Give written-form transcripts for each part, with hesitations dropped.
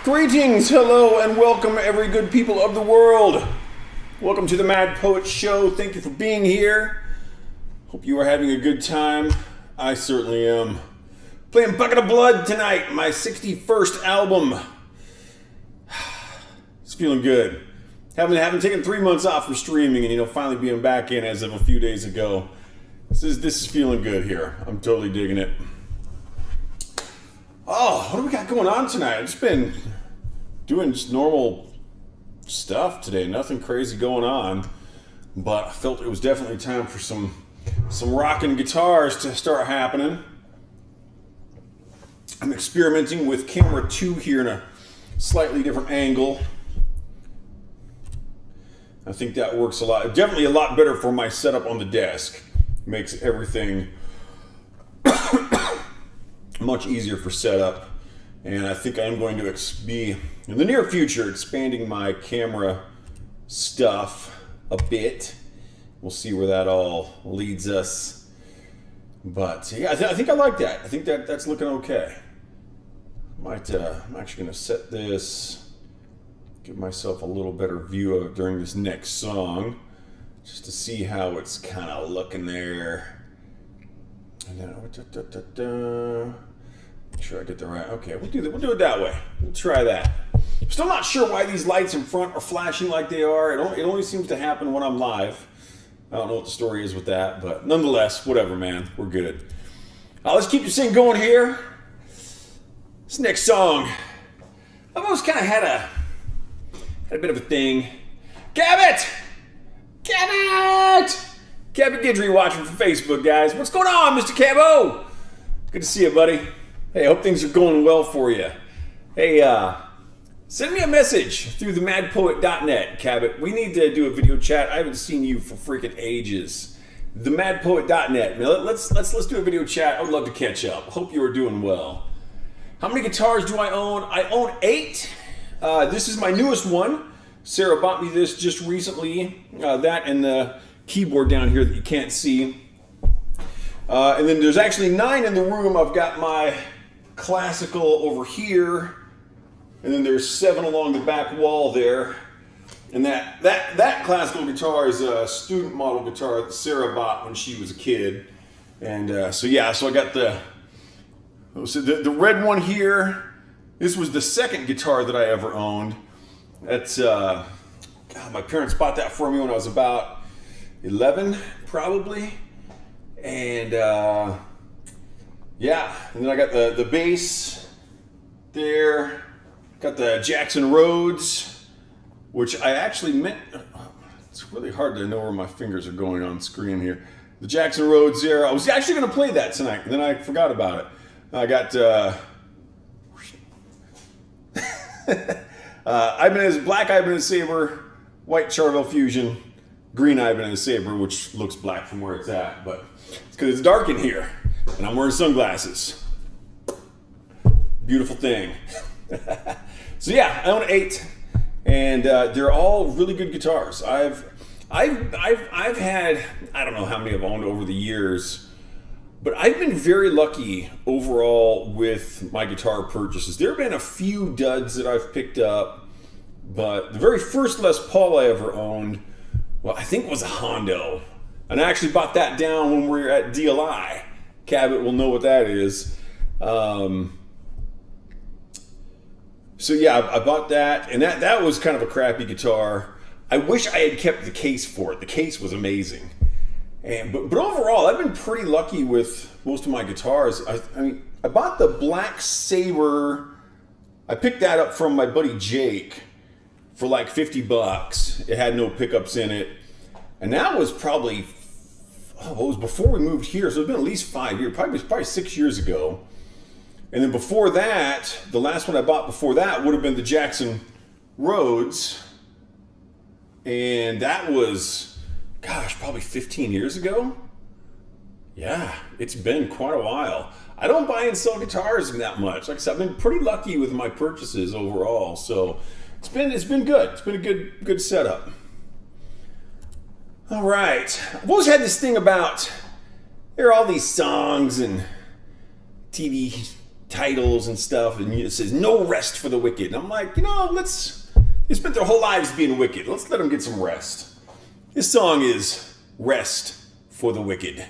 Greetings, hello, and welcome, every good people of the world. Welcome to the Mad Poet Show. Thank you for being here. Hope you are having a good time. I certainly am. Playing Bucket of Blood tonight, my 61st album. It's feeling good. Haven't taken 3 months off from streaming, and finally being back in as of a few days ago. This is feeling good here. I'm totally digging it. Oh, what do we got going on tonight? I've just been doing just normal stuff today. Nothing crazy going on. But I felt it was definitely time for some rockin' guitars to start happening. I'm experimenting with camera 2 here in a slightly different angle. I think that works a lot. Definitely a lot better for my setup on the desk. Makes everything much easier for setup, and I think I'm going to be in the near future expanding my camera stuff a bit. We'll see where that all leads us, but yeah, I think I like that. I think that's looking okay. I'm actually going to set this, give myself a little better view of it during this next song, just to see how it's kind of looking there. And then make sure I get the right. Okay, we'll do it that way. We'll try that. Still not sure why these lights in front are flashing like they are. It only seems to happen when I'm live. I don't know what the story is with that, but nonetheless, whatever, man. We're good. Let's keep this thing going here. This next song, I've always kind of had a bit of a thing. Cabot Guidry watching from Facebook, guys. What's going on, Mr. Cabo? Good to see you, buddy. Hey, I hope things are going well for you. Hey, send me a message through themadpoet.net, Cabot. We need to do a video chat. I haven't seen you for freaking ages. Themadpoet.net. Now, let's do a video chat. I would love to catch up. Hope you are doing well. How many guitars do I own? I own 8. This is my newest one. Sarah bought me this just recently. That and the keyboard down here that you can't see. And then there's actually 9 in the room. I've got my classical over here, and then there's 7 along the back wall there. And that classical guitar is a student model guitar that Sarah bought when she was a kid. And so I got the red one here. This was the second guitar that I ever owned. That's my parents bought that for me when I was about 11, probably. And and then I got the bass there. Got the Jackson Rhodes, which I actually meant. It's really hard to know where my fingers are going on screen here. The Jackson Rhodes there. I was actually going to play that tonight, and then I forgot about it. I got Ibanez, black Ibanez Sabre, white Charvel Fusion, green Ibanez Sabre, which looks black from where it's at, but it's because it's dark in here, and I'm wearing sunglasses. Beautiful thing. So yeah, I own 8, and they're all really good guitars. I've had, I don't know how many I've owned over the years, but I've been very lucky overall with my guitar purchases. There have been a few duds that I've picked up, but the very first Les Paul I ever owned, well, I think it was a Hondo. And I actually bought that down when we were at DLI. Cabot will know what that is. So yeah, I bought that, and that was kind of a crappy guitar. I wish I had kept the case for it. The case was amazing. But overall, I've been pretty lucky with most of my guitars. I bought the Black Sabre. I picked that up from my buddy Jake for like $50. It had no pickups in it, and that was probably it was before we moved here, so it's been at least 5 years, probably 6 years ago. And then before that, the last one I bought before that would have been the Jackson Rhodes, and that was, gosh, probably 15 years ago. Yeah, it's been quite a while. I don't buy and sell guitars that much. Like I said, I've been pretty lucky with my purchases overall, so it's been good. It's been a good setup. All right, I've always had this thing about there are all these songs and TV titles and stuff, and it says no rest for the wicked. And I'm like, they spent their whole lives being wicked. Let's let them get some rest. This song is Rest for the Wicked.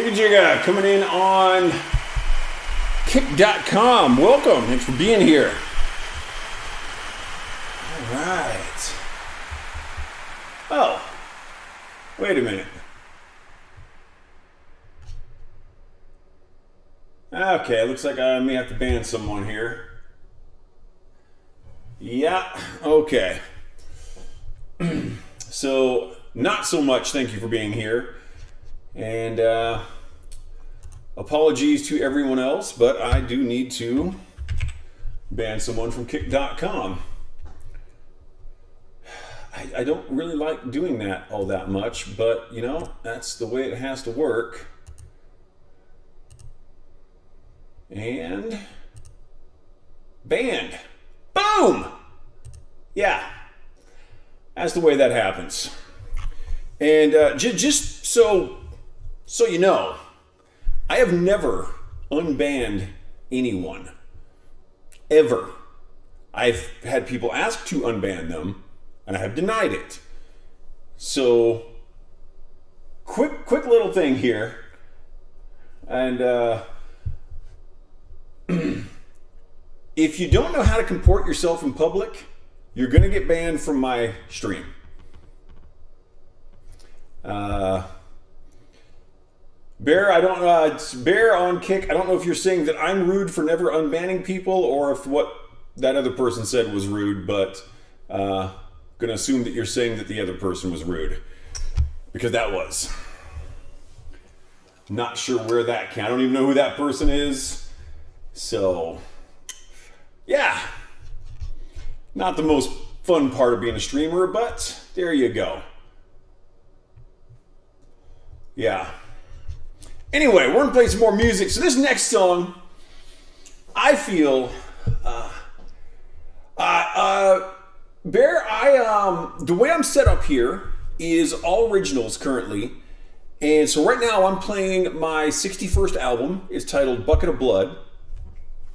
Jigga coming in on Kick.com. Welcome. Thanks for being here. All right. Oh, wait a minute. Okay, looks like I may have to ban someone here. Yeah, okay. So, not so much thank you for being here. And apologies to everyone else, but I do need to ban someone from Kick.com. I don't really like doing that all that much, but you know, that's the way it has to work. And banned. Boom! Yeah, that's the way that happens. And just so you know, I have never unbanned anyone. Ever. I've had people ask to unban them, and I have denied it. So, quick little thing here. And if you don't know how to comport yourself in public, you're going to get banned from my stream. Bear, it's Bear on Kick. I don't know if you're saying that I'm rude for never unbanning people, or if what that other person said was rude, but gonna assume that you're saying that the other person was rude, because that was. Not sure where that came. I don't even know who that person is. So, yeah, not the most fun part of being a streamer, but there you go. Yeah. Anyway, we're gonna play some more music. So this next song, I feel, Bear, the way I'm set up here is all originals currently. And so right now I'm playing my 61st album. It's titled Bucket of Blood.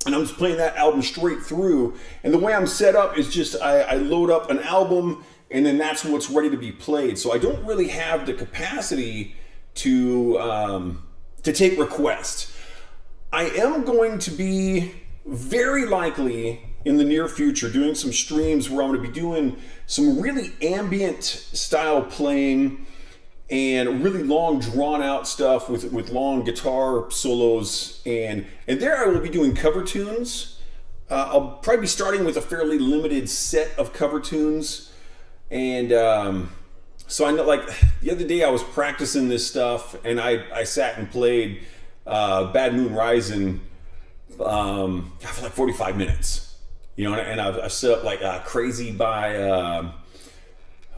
And I'm just playing that album straight through. And the way I'm set up is just I load up an album and then that's what's ready to be played. So I don't really have the capacity to take requests. I am going to be very likely in the near future doing some streams where I'm going to be doing some really ambient style playing and really long drawn out stuff with long guitar solos, and there I will be doing cover tunes. I'll probably be starting with a fairly limited set of cover tunes, and so I know, like the other day I was practicing this stuff and I sat and played Bad Moon Rising for like 45 minutes. You know, and I've set up like Crazy by,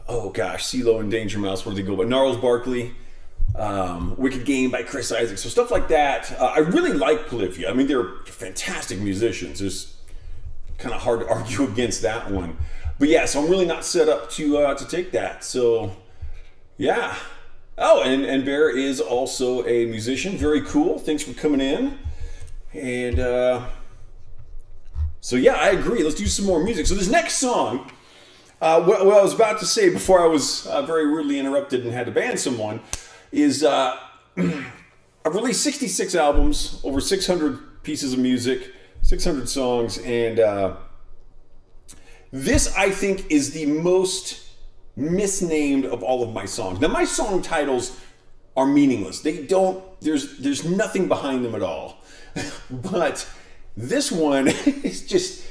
CeeLo and Danger Mouse, where they go by Gnarls Barkley, Wicked Game by Chris Isaac. So stuff like that. I really like Polyphia. I mean, they're fantastic musicians. It's kind of hard to argue against that one. But yeah, so I'm really not set up to take that. So yeah. Oh, and Bear is also a musician. Very cool. Thanks for coming in. And so yeah, I agree. Let's do some more music. So this next song, what I was about to say before I was very rudely interrupted and had to ban someone, is I've released 66 albums, over 600 pieces of music, 600 songs, and this I think is the most misnamed of all of my songs. Now my song titles are meaningless. There's nothing behind them at all. But this one is just,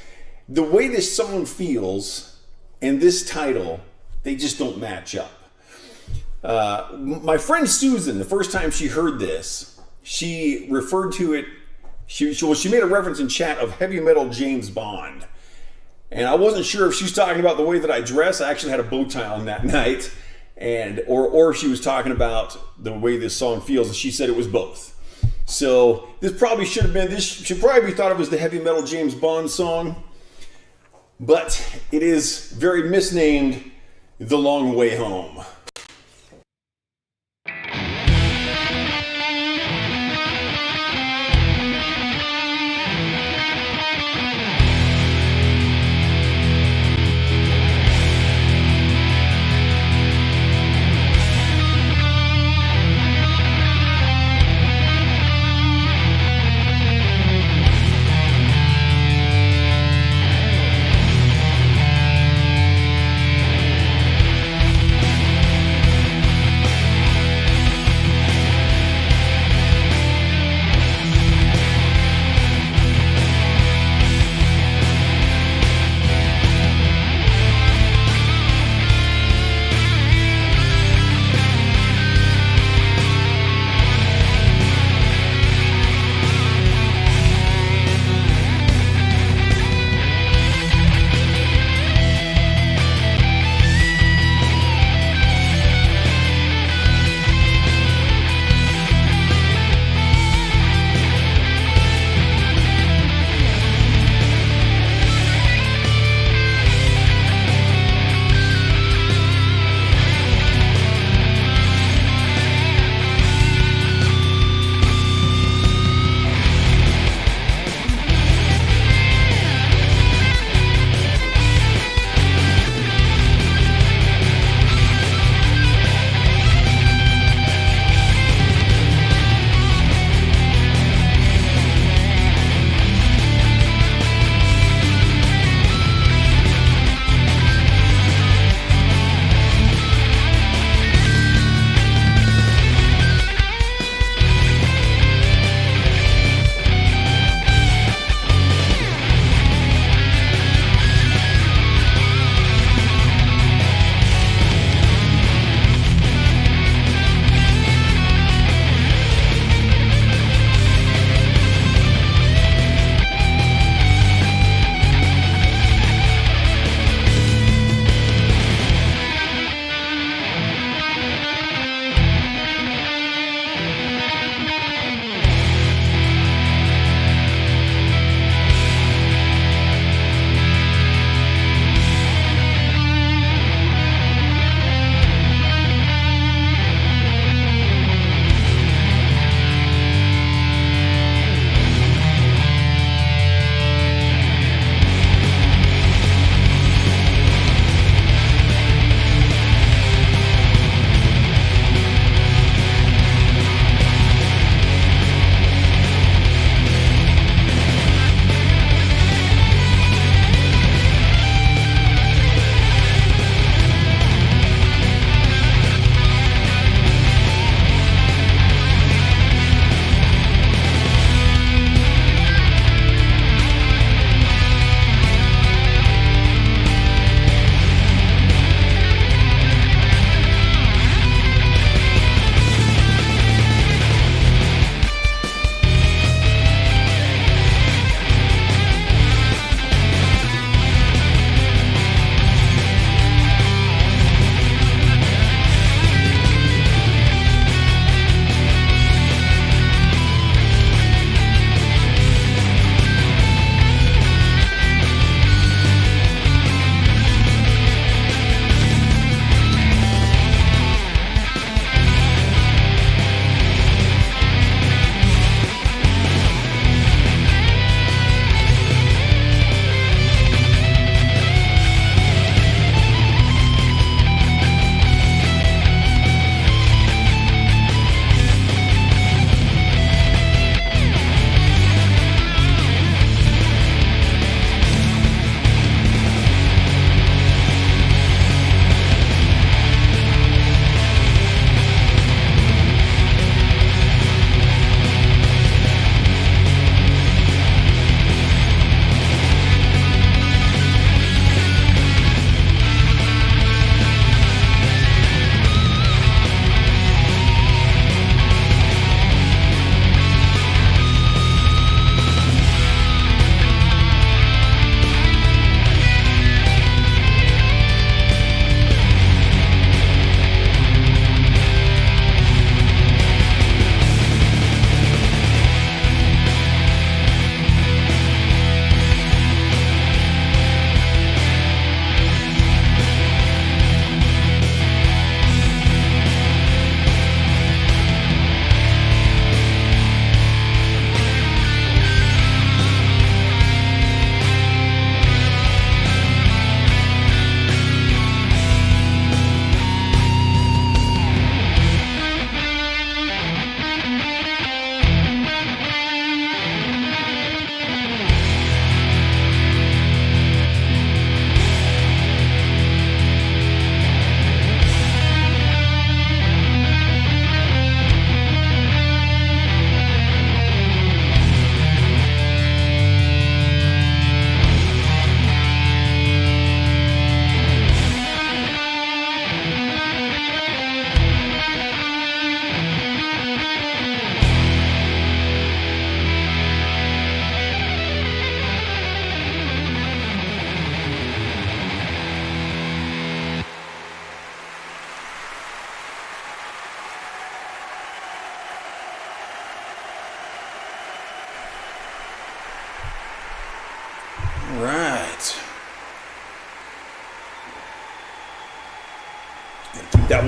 the way this song feels and this title, they just don't match up. My friend Susan, the first time she heard this, she referred to it, she made a reference in chat of heavy metal James Bond. And I wasn't sure if she was talking about the way that I dress. I actually had a bow tie on that night. Or if she was talking about the way this song feels, and she said it was both. So this should probably be thought of as the heavy metal James Bond song, but it is very misnamed The Long Way Home.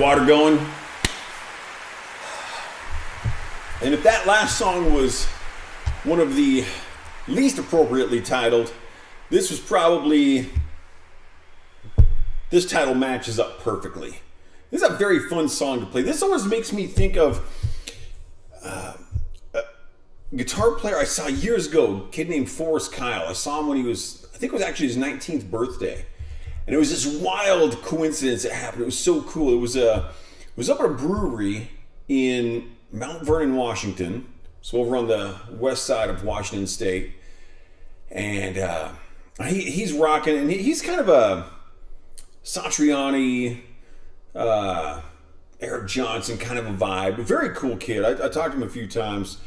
water going. And if that last song was one of the least appropriately titled, this title matches up perfectly. This is a very fun song to play. This always makes me think of a guitar player I saw years ago, a kid named Forrest Kyle. I saw him when he was, I think it was actually his 19th birthday. And it was this wild coincidence that happened. It was so cool. It was up at a brewery in Mount Vernon, Washington. So over on the west side of Washington State. And he's rocking, and he's kind of a Satriani, Eric Johnson kind of a vibe. A very cool kid. I talked to him a few times.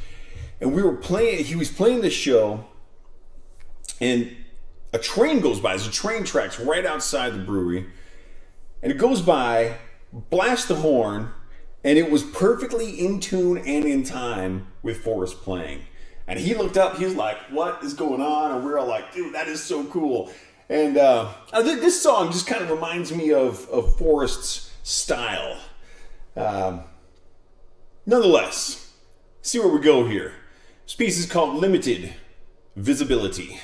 And he was playing this show, and a train goes by. There's a train tracks right outside the brewery. And it goes by, blasts the horn, and it was perfectly in tune and in time with Forrest playing. And he looked up, he was like, what is going on? And we were all like, dude, that is so cool. And I think this song just kind of reminds me of Forrest's style. Nonetheless, see where we go here. This piece is called Limited Visibility.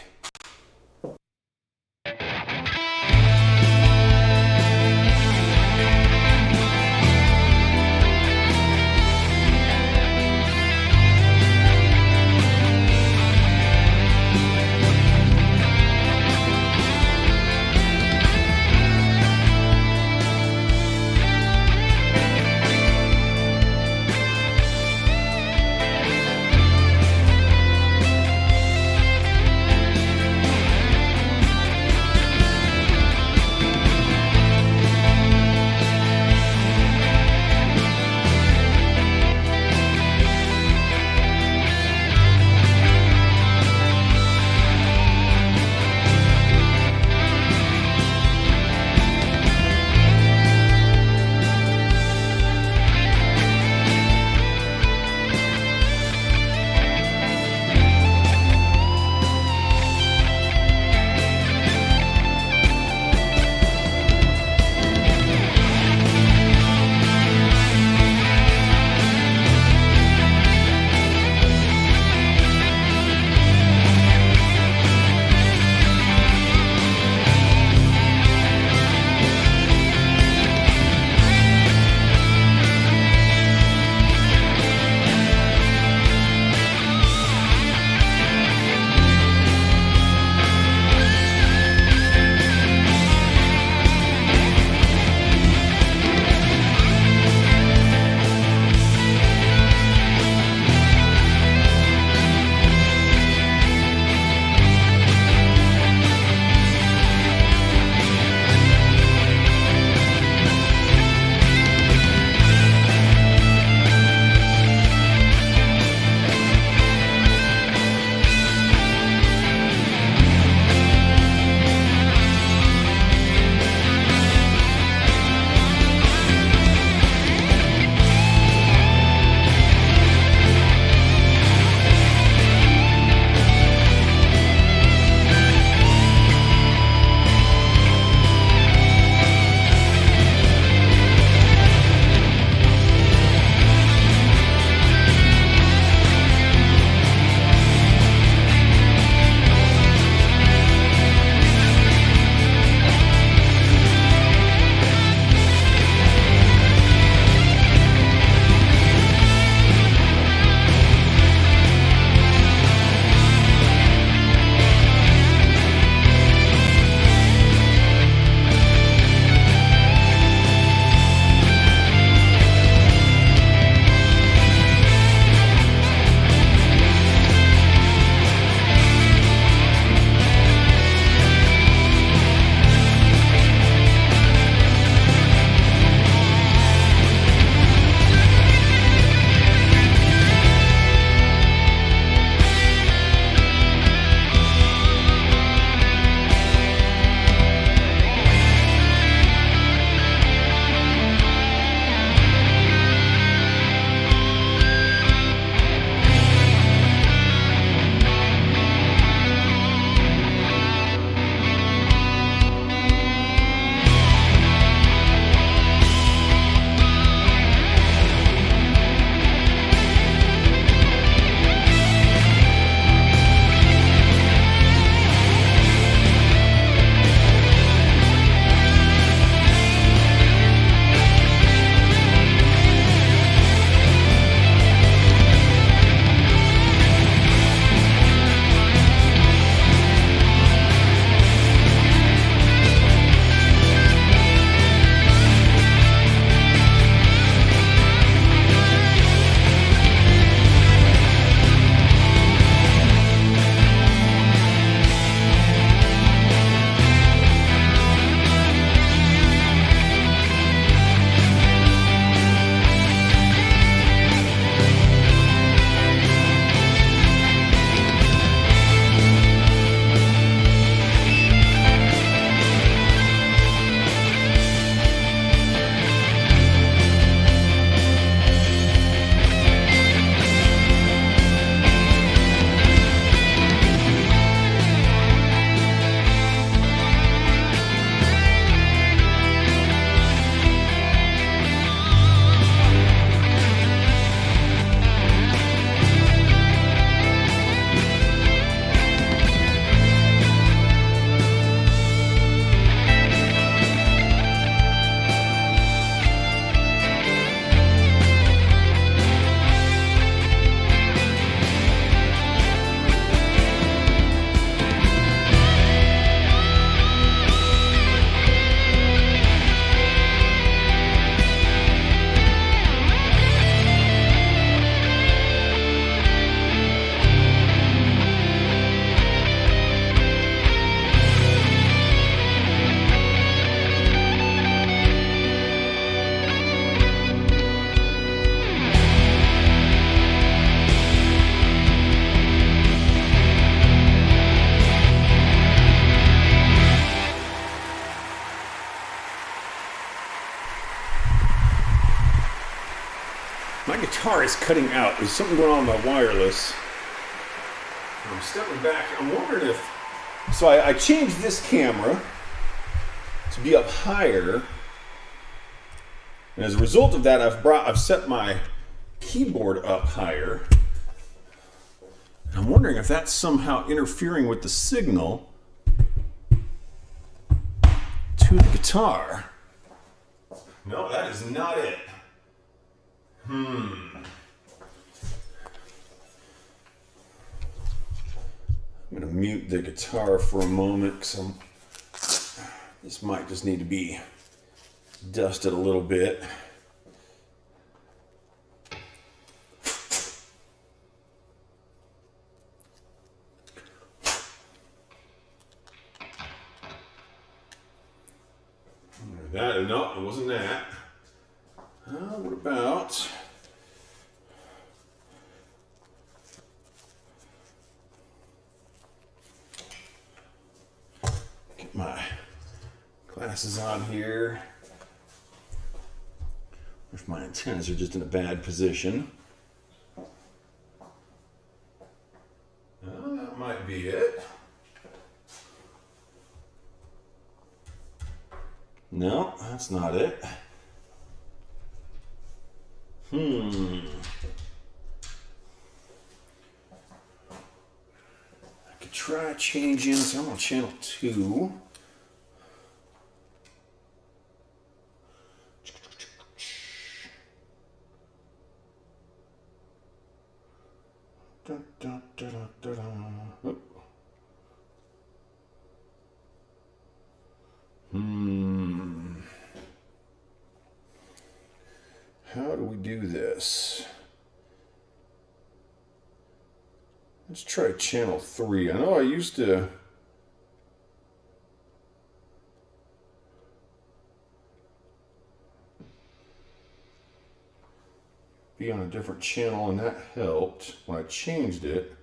My guitar is cutting out. There's something going on with my wireless. I'm stepping back. I'm wondering if... So I changed this camera to be up higher. And as a result of that, I've set my keyboard up higher. And I'm wondering if that's somehow interfering with the signal to the guitar. No, that is not it. I'm gonna mute the guitar for a moment because this might just need to be dusted a little bit. No, it wasn't that. What about... Get my glasses on here. If my antennas are just in a bad position. That might be it. No, that's not it. I could try changing, so I'm on channel 2. How do we do this? Let's try channel 3. I know I used to be on a different channel, and that helped when I changed it.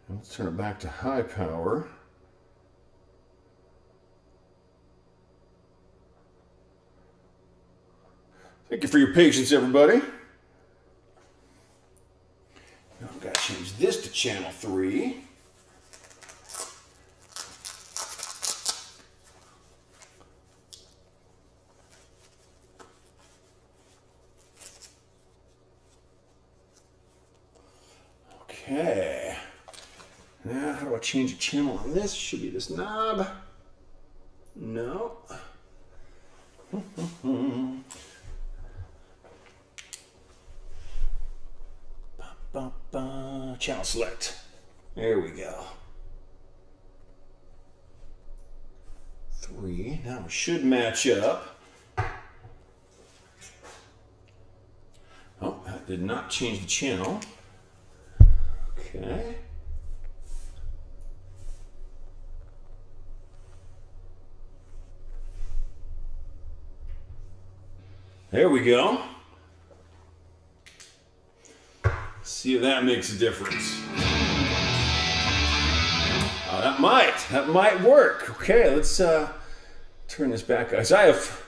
Let's turn it back to high power. Thank you for your patience, everybody. Now I've got to change this to channel 3. Okay. Now, how do I change a channel on this? Should be this knob. No. Channel select. There we go. 3. Now we should match up. Oh, that did not change the channel. Okay. There we go. See if that makes a difference. That might work. Okay, let's turn this back. Guys, I have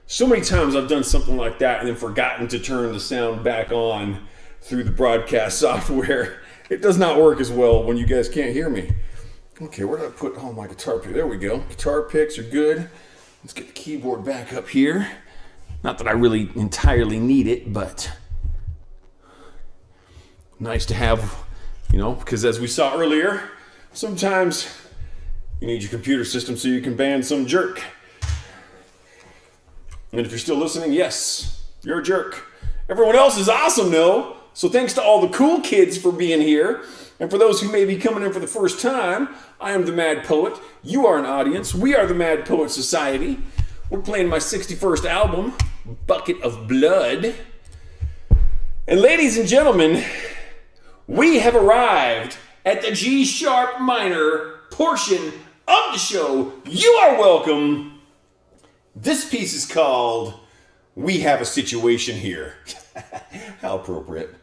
so many times I've done something like that and then forgotten to turn the sound back on through the broadcast software. It does not work as well when you guys can't hear me. Okay, where did I put all my guitar picks? There we go. Guitar picks are good. Let's get the keyboard back up here. Not that I really entirely need it, but nice to have, because as we saw earlier, sometimes you need your computer system so you can ban some jerk. And if you're still listening, yes, you're a jerk. Everyone else is awesome, though. So thanks to all the cool kids for being here. And for those who may be coming in for the first time, I am the Mad Poet. You are an audience. We are the Mad Poet Society. We're playing my 61st album, Bucket of Blood. And ladies and gentlemen, we have arrived at the G sharp minor portion of the show. You are welcome. This piece is called We Have a Situation Here. How appropriate.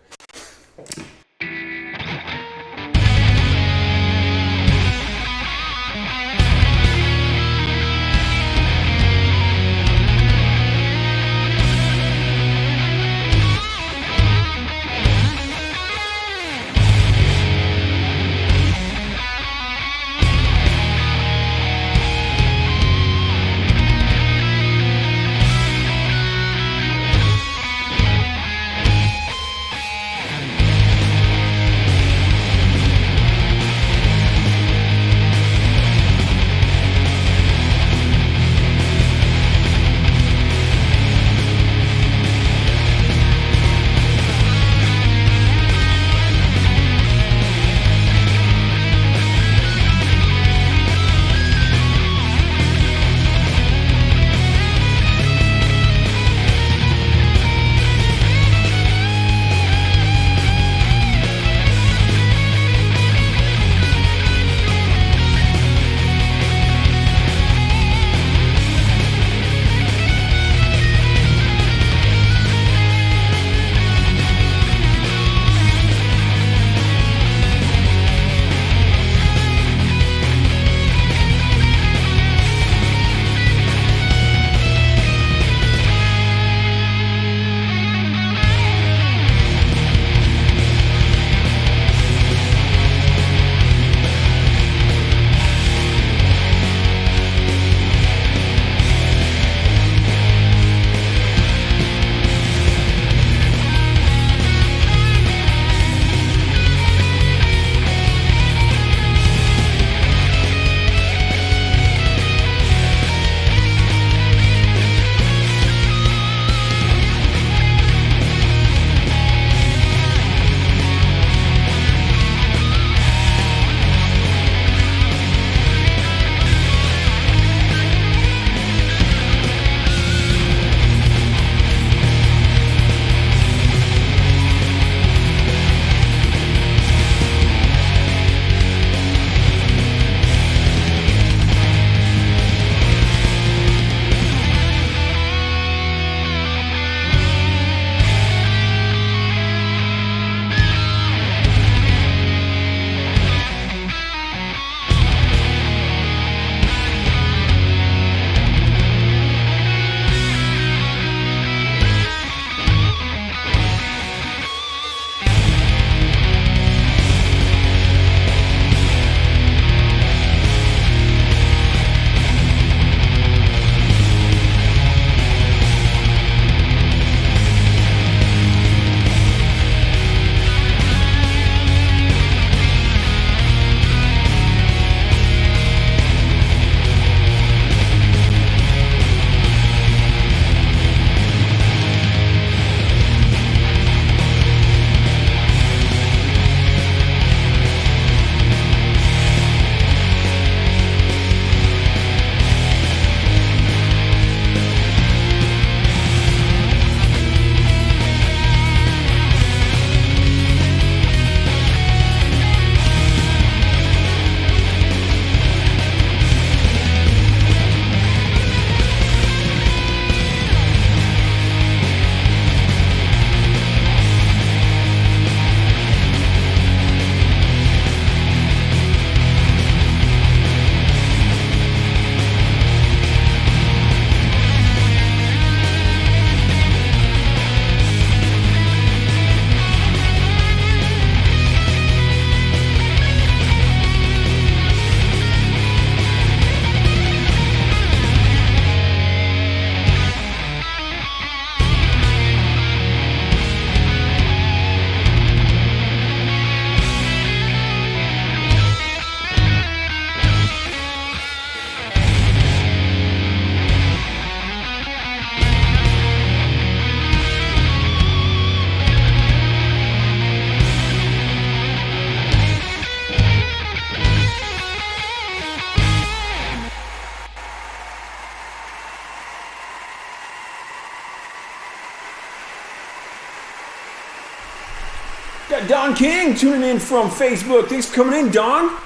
Got Don King tuning in from Facebook. Thanks for coming in, Don.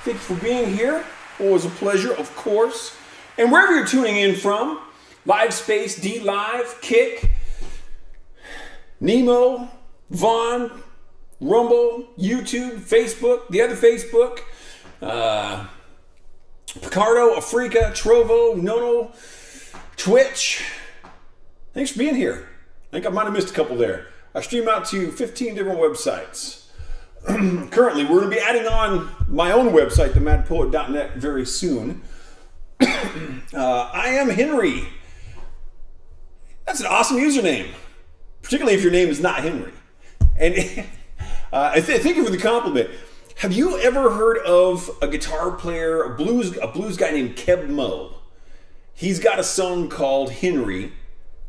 Thanks for being here. Always a pleasure, of course. And wherever you're tuning in from, LiveSpace, D Live, Kick, Nemo, Vaughn, Rumble, YouTube, Facebook, the other Facebook, Picardo, Africa, Trovo, Nono, Twitch. Thanks for being here. I think I might have missed a couple there. I stream out to 15 different websites. Currently, we're going to be adding on my own website, themadpoet.net, very soon. I am Henry. That's an awesome username, particularly if your name is not Henry. And thank you for the compliment. Have you ever heard of a guitar player, a blues guy named Keb Mo? He's got a song called Henry.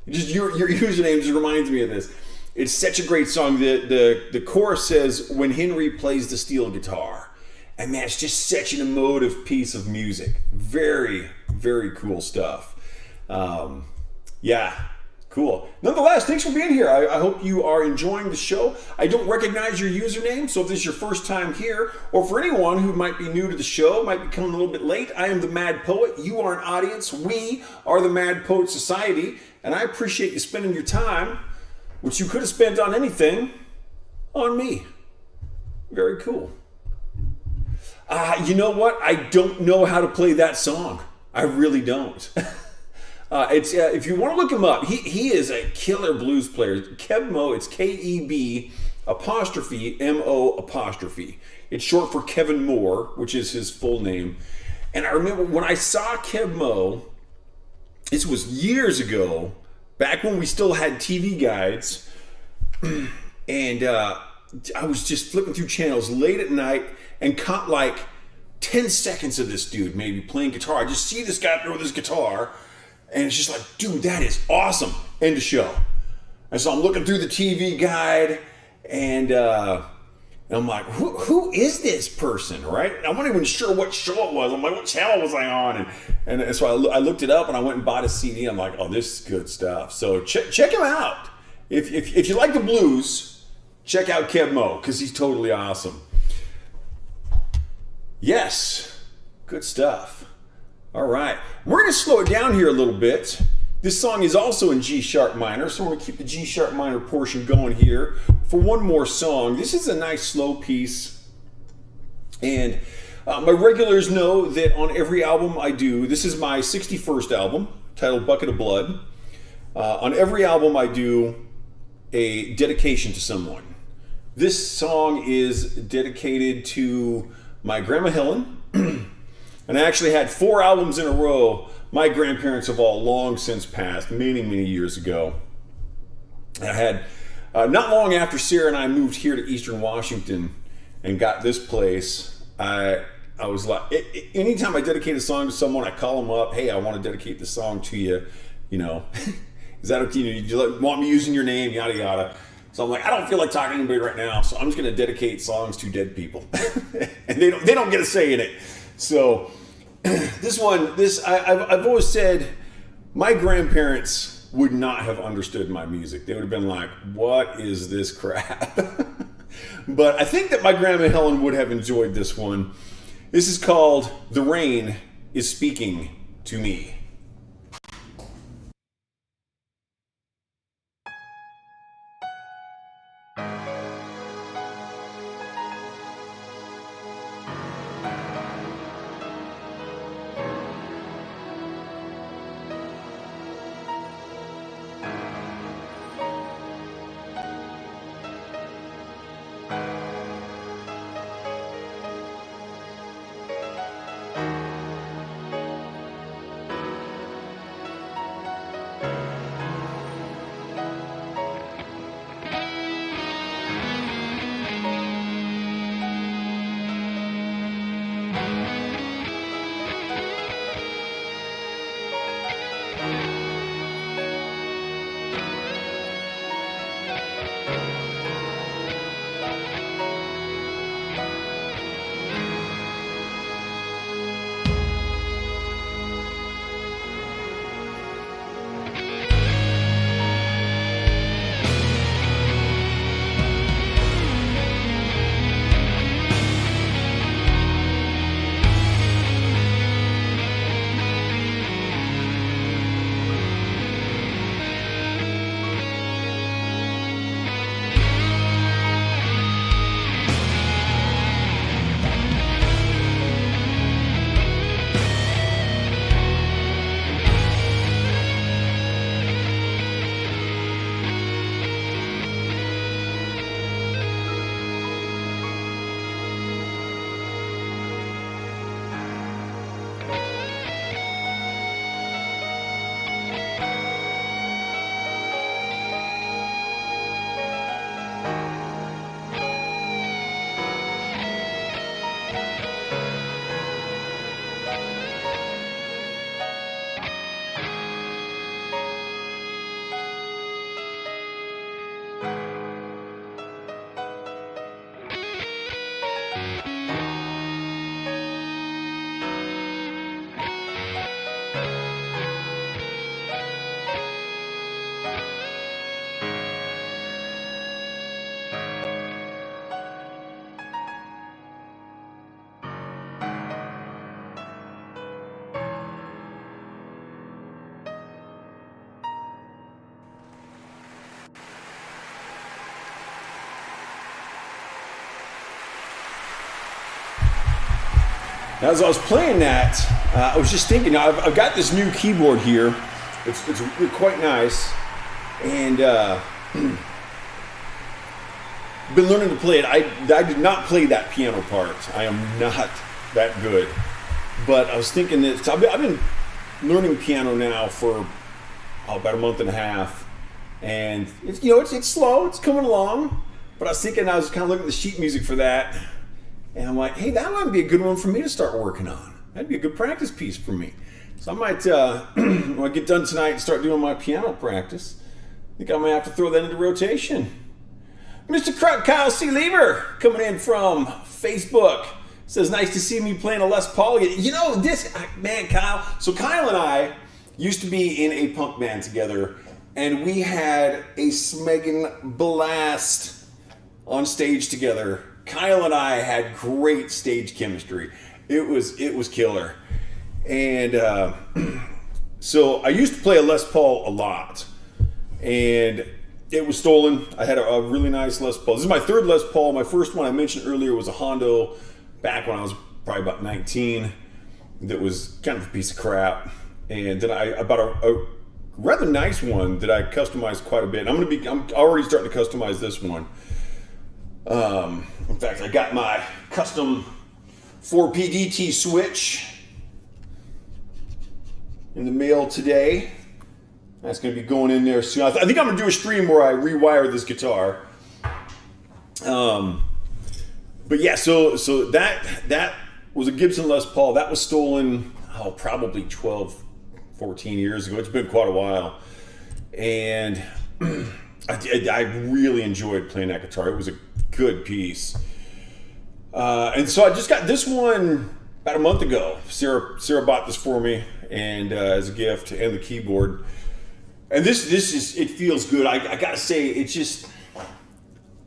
Just your username just reminds me of this. It's such a great song. The chorus says, "When Henry plays the steel guitar." And man, it's just such an emotive piece of music. Very, very cool stuff. Yeah, cool. Nonetheless, thanks for being here. I hope you are enjoying the show. I don't recognize your username, so if this is your first time here, or for anyone who might be new to the show, might be coming a little bit late, I am the Mad Poet. You are an audience. We are the Mad Poet Society, and I appreciate you spending your time, which you could have spent on anything, on me. Very cool. You know what? I don't know how to play that song. I really don't. If you want to look him up, he is a killer blues player. Keb Mo, it's Keb apostrophe Mo apostrophe. It's short for Kevin Moore, which is his full name. And I remember when I saw Keb Mo, this was years ago, back when we still had TV guides, and I was just flipping through channels late at night and caught like 10 seconds of this dude maybe playing guitar. I just see this guy up there with his guitar, and it's just like, dude, that is awesome. End of show. And so I'm looking through the TV guide, and I'm like, who is this person, right? I'm not even sure what show it was. I'm like, what channel was I on? And so I looked it up, and I went and bought a CD. I'm like, oh, this is good stuff. So check him out. If you like the blues, check out Keb Mo, because he's totally awesome. Yes, good stuff. All right, we're going to slow it down here a little bit. This song is also in G sharp minor, so we're going to keep the G sharp minor portion going here for one more song. This is a nice slow piece, and my regulars know that on every album I do, this is my 61st album titled Bucket of Blood. On every album I do a dedication to someone. This song is dedicated to my grandma Helen, and I actually had 4 albums in a row. My grandparents have all long since passed, many, many years ago. And I had, not long after Sarah and I moved here to Eastern Washington and got this place, I was like, anytime I dedicate a song to someone, I call them up, hey, I want to dedicate this song to you, is that okay? You want me using your name, yada, yada. So I'm like, I don't feel like talking to anybody right now, so I'm just going to dedicate songs to dead people. And they don't get a say in it. So I've always said my grandparents would not have understood my music. They would have been like, what is this crap? But I think that my grandma Helen would have enjoyed this one. This is called The Rain is Speaking to Me. Now, as I was playing that, I was just thinking, I've got this new keyboard here. It's quite nice. And been learning to play it. I did not play that piano part. I am not that good. But I was thinking that I've been learning piano now for about a month and a half. And it's slow, it's coming along. But I was thinking, I was kind of looking at the sheet music for that. And I'm like, hey, that might be a good one for me to start working on. That'd be a good practice piece for me. So I might, when I get done tonight and start doing my piano practice, I think I might have to throw that into rotation. Mr. Kyle C. Lever coming in from Facebook says, nice to see me playing a Les Paul again. Man, Kyle. So Kyle and I used to be in a punk band together, and we had a smeggin' blast on stage together. Kyle and I had great stage chemistry. It was killer. And so I used to play a Les Paul a lot. And it was stolen. I had a really nice Les Paul. This is my third Les Paul. My first one I mentioned earlier was a Hondo back when I was probably about 19. That was kind of a piece of crap. And then I bought a rather nice one that I customized quite a bit. I'm already starting to customize this one. In fact, I got my custom 4PDT switch in the mail today. That's going to be going in there soon. I think I'm going to do a stream where I rewire this guitar. But yeah, so that was a Gibson Les Paul. That was stolen, probably 12, 14 years ago. It's been quite a while. And I really enjoyed playing that guitar. It was a good piece. And so I just got this one about a month ago. Sarah bought this for me and as a gift, and the keyboard. And this is, it feels good. I gotta say, it's just,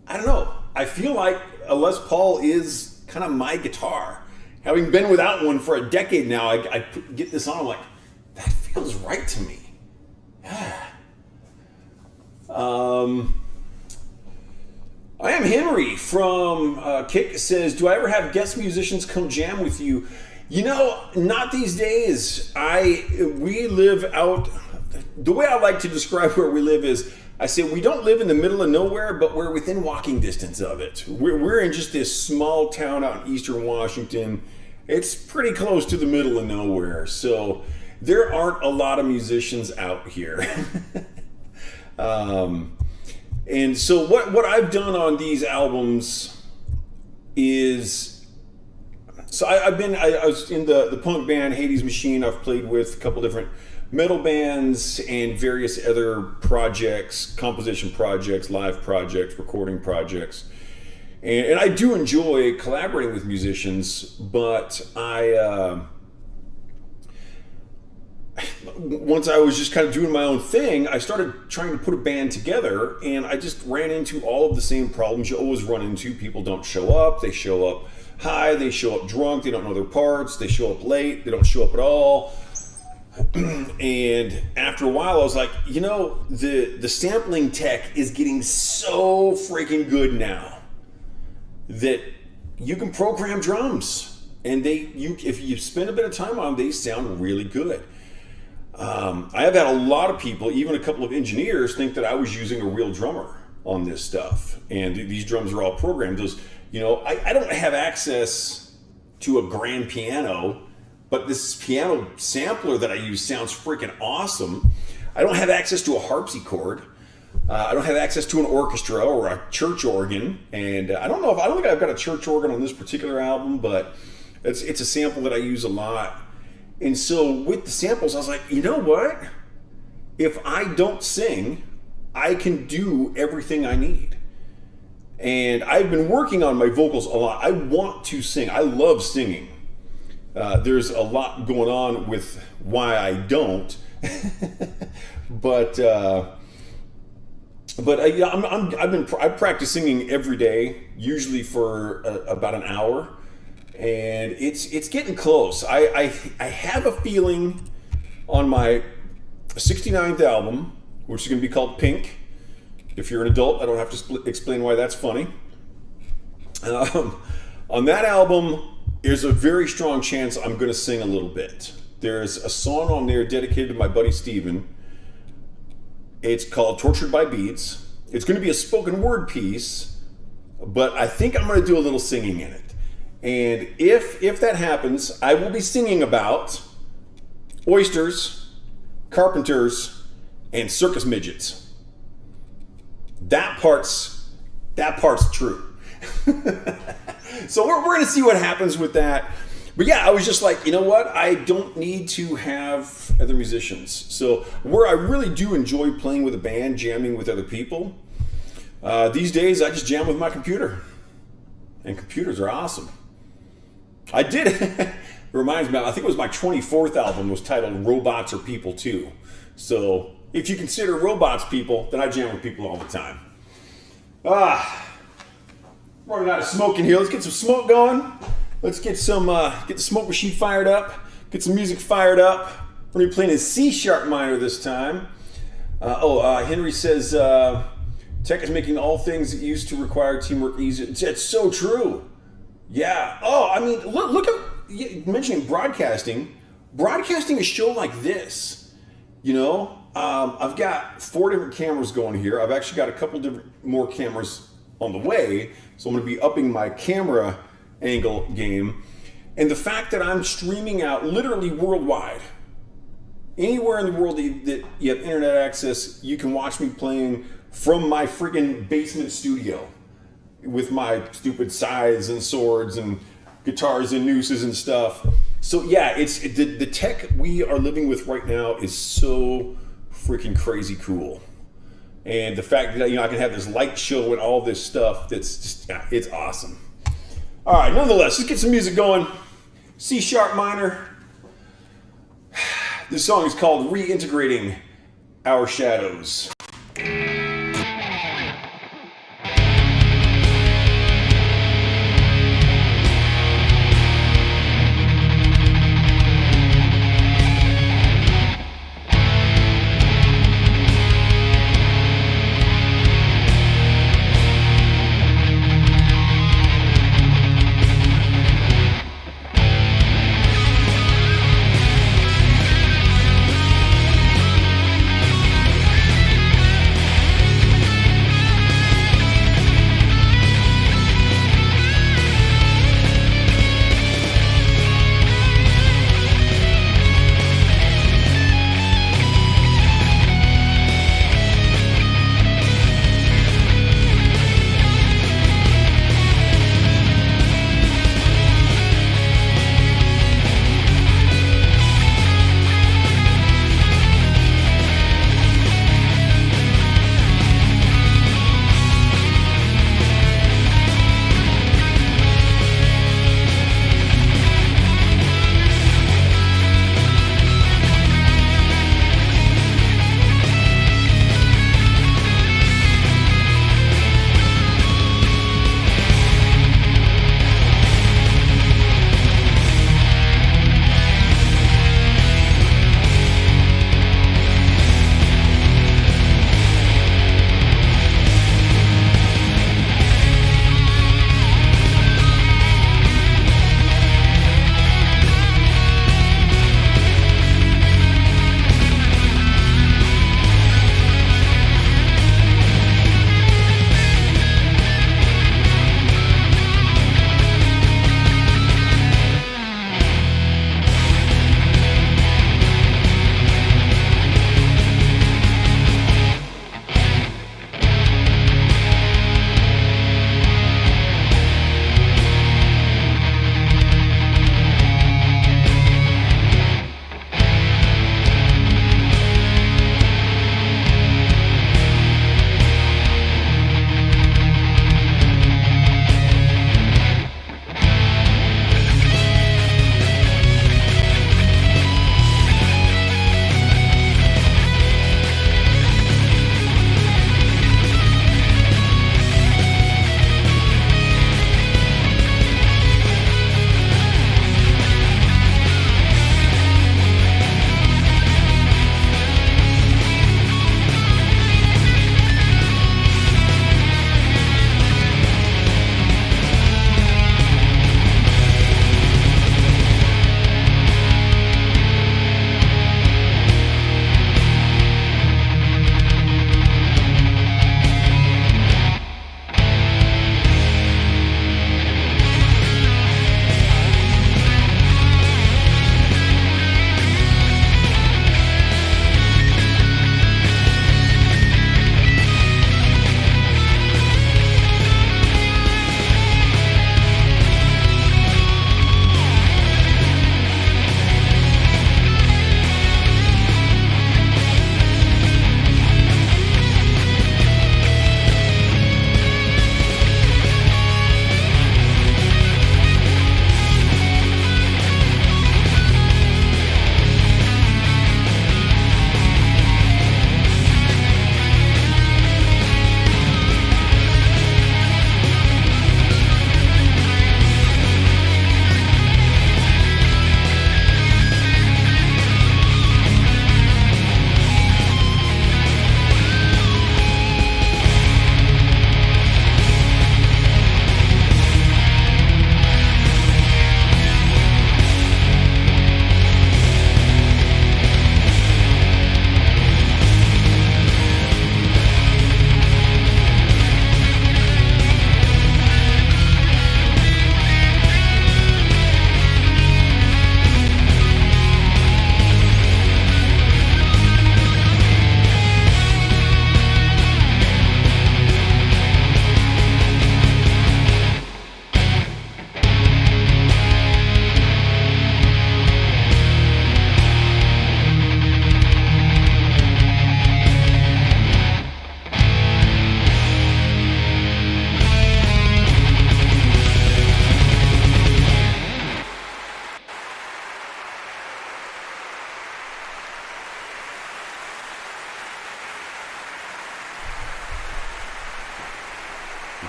I don't know. I feel like a Les Paul is kind of my guitar. Having been without one for a decade now, I get this on, I'm like, that feels right to me. Yeah. I am Henry from Kick says, do I ever have guest musicians come jam with you? Not these days. We live out, the way I like to describe where we live is, I say we don't live in the middle of nowhere, but we're within walking distance of it. We're in just this small town out in eastern Washington. It's pretty close to the middle of nowhere. So there aren't a lot of musicians out here. And so what I've done on these albums is, so I was in the punk band Hades Machine. I've played with a couple different metal bands and various other projects, composition projects, live projects, recording projects. And I do enjoy collaborating with musicians, but once I was just kind of doing my own thing, I started trying to put a band together, and I just ran into all of the same problems you always run into. People don't show up. They show up high. They show up drunk. They don't know their parts. They show up late. They don't show up at all. And after a while, I was like, the sampling tech is getting so freaking good now that you can program drums, and if you spend a bit of time on them, they sound really good. I have had a lot of people, even a couple of engineers, think that I was using a real drummer on this stuff, and these drums are all programmed. I don't have access to a grand piano, but this piano sampler that I use sounds freaking awesome. I don't have access to a harpsichord. I don't have access to an orchestra or a church organ, and I don't think I've got a church organ on this particular album, but it's a sample that I use a lot. And so with the samples, I was like, you know what? If I don't sing, I can do everything I need. And I've been working on my vocals a lot. I want to sing. I love singing. There's a lot going on with why I don't. but I practice singing every day, usually for about an hour. And it's getting close. I have a feeling on my 69th album, which is going to be called Pink. If you're an adult, I don't have to explain why that's funny. On that album, there's a very strong chance I'm going to sing a little bit. There's a song on there dedicated to my buddy Steven. It's called Tortured by Beats. It's going to be a spoken word piece, but I think I'm going to do a little singing in it. And if that happens, I will be singing about oysters, carpenters, and circus midgets. That part's true. So we're going to see what happens with that. But yeah, I was just like, you know what? I don't need to have other musicians. So where I really do enjoy playing with a band, jamming with other people, these days I just jam with my computer. And computers are awesome. I did, it reminds me, I think it was my 24th album was titled Robots Are People Too. So if you consider robots people, then I jam with people all the time. Running out of smoke in here. Let's get some smoke going. Let's get the smoke machine fired up. Get some music fired up. We're gonna be playing in C sharp minor this time. Henry says tech is making all things that used to require teamwork easier. It's so true. Yeah. Oh, I mean, look at mentioning broadcasting. Broadcasting a show like this, you know, I've got 4 different cameras going here. I've actually got a couple different more cameras on the way, so I'm going to be upping my camera angle game. And the fact that I'm streaming out literally worldwide, anywhere in the world that you have internet access, you can watch me playing from my freaking basement studio with my stupid scythes and swords and guitars and nooses and stuff. So yeah, the tech we are living with right now is so freaking crazy cool. And the fact that, you know, I can have this light show and all this stuff, that's just, yeah, it's awesome. All right, nonetheless, let's get some music going. C sharp minor. This song is called Reintegrating Our Shadows.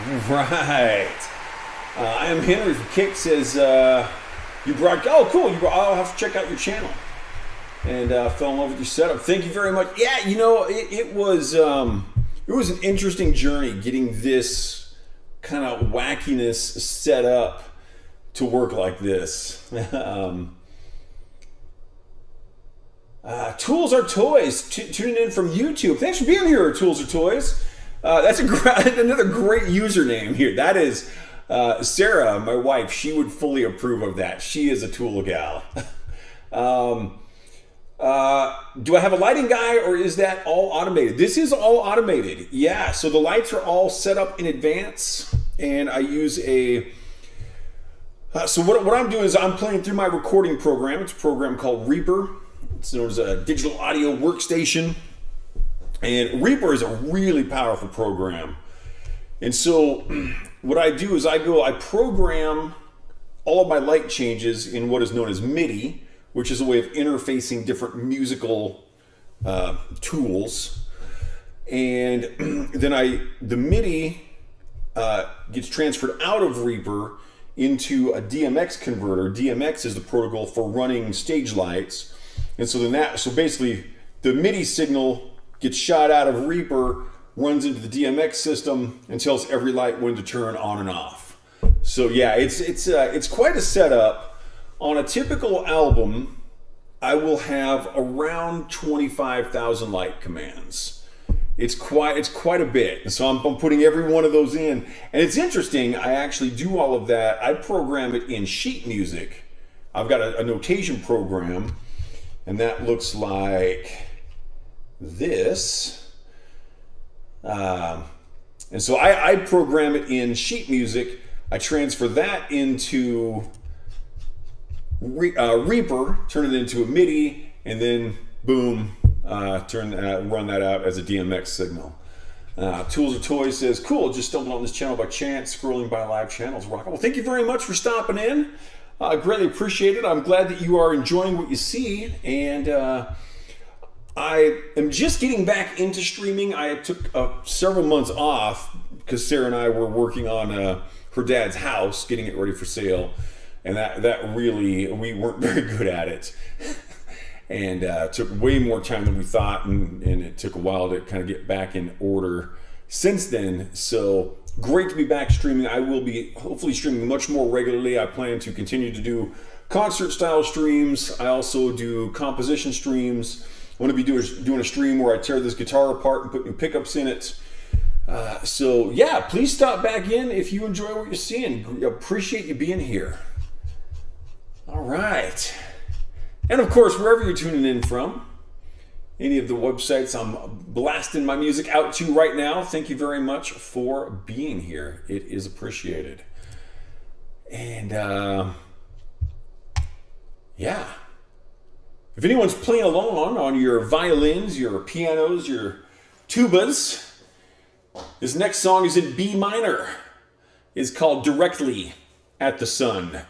Right. I am Henry from Kick says you brought. Oh, cool. I'll have to check out your channel and fell in love with your setup. Thank you very much. Yeah, it was an interesting journey getting this kind of wackiness set up to work like this. Tools are toys. Tuning in from YouTube. Thanks for being here, Tools are toys. That's another great username here. That is Sarah, my wife. She would fully approve of that. She is a tool gal. Do I have a lighting guy, or is that all automated? This is all automated. Yeah, so the lights are all set up in advance, and I use a... so what I'm doing is I'm playing through my recording program. It's a program called Reaper. It's known as a digital audio workstation. And Reaper is a really powerful program. And so what I do is I program all of my light changes in what is known as MIDI, which is a way of interfacing different musical tools. And then the MIDI gets transferred out of Reaper into a DMX converter. DMX is the protocol for running stage lights. And so basically the MIDI signal gets shot out of Reaper, runs into the DMX system, and tells every light when to turn on and off. So yeah, it's quite a setup. On a typical album, I will have around 25,000 light commands. It's quite a bit. And so I'm putting every one of those in. And it's interesting, I actually do all of that. I program it in sheet music. I've got a notation program, and that looks like this. And so I program it in sheet music. I transfer that into Reaper, turn it into a MIDI, and then boom, run that out as a DMX signal. Tools or Toys says, cool, just stumbled on this channel by chance, scrolling by live channels. Rock. Well, thank you very much for stopping in. I greatly appreciate it. I'm glad that you are enjoying what you see, and I am just getting back into streaming. I took several months off because Sarah and I were working on her dad's house, getting it ready for sale, and that really, we weren't very good at it, and took way more time than we thought, and it took a while to kind of get back in order since then. So great to be back streaming. I will be hopefully streaming much more regularly. I plan to continue to do concert style streams. I also do composition streams. I want to be doing a stream where I tear this guitar apart and put new pickups in it. So yeah, please stop back in if you enjoy what you're seeing. Appreciate you being here. All right. And of course, wherever you're tuning in from, any of the websites I'm blasting my music out to right now, thank you very much for being here. It is appreciated. And yeah. If anyone's playing along on your violins, your pianos, your tubas, this next song is in B minor. It's called Directly at the Sun.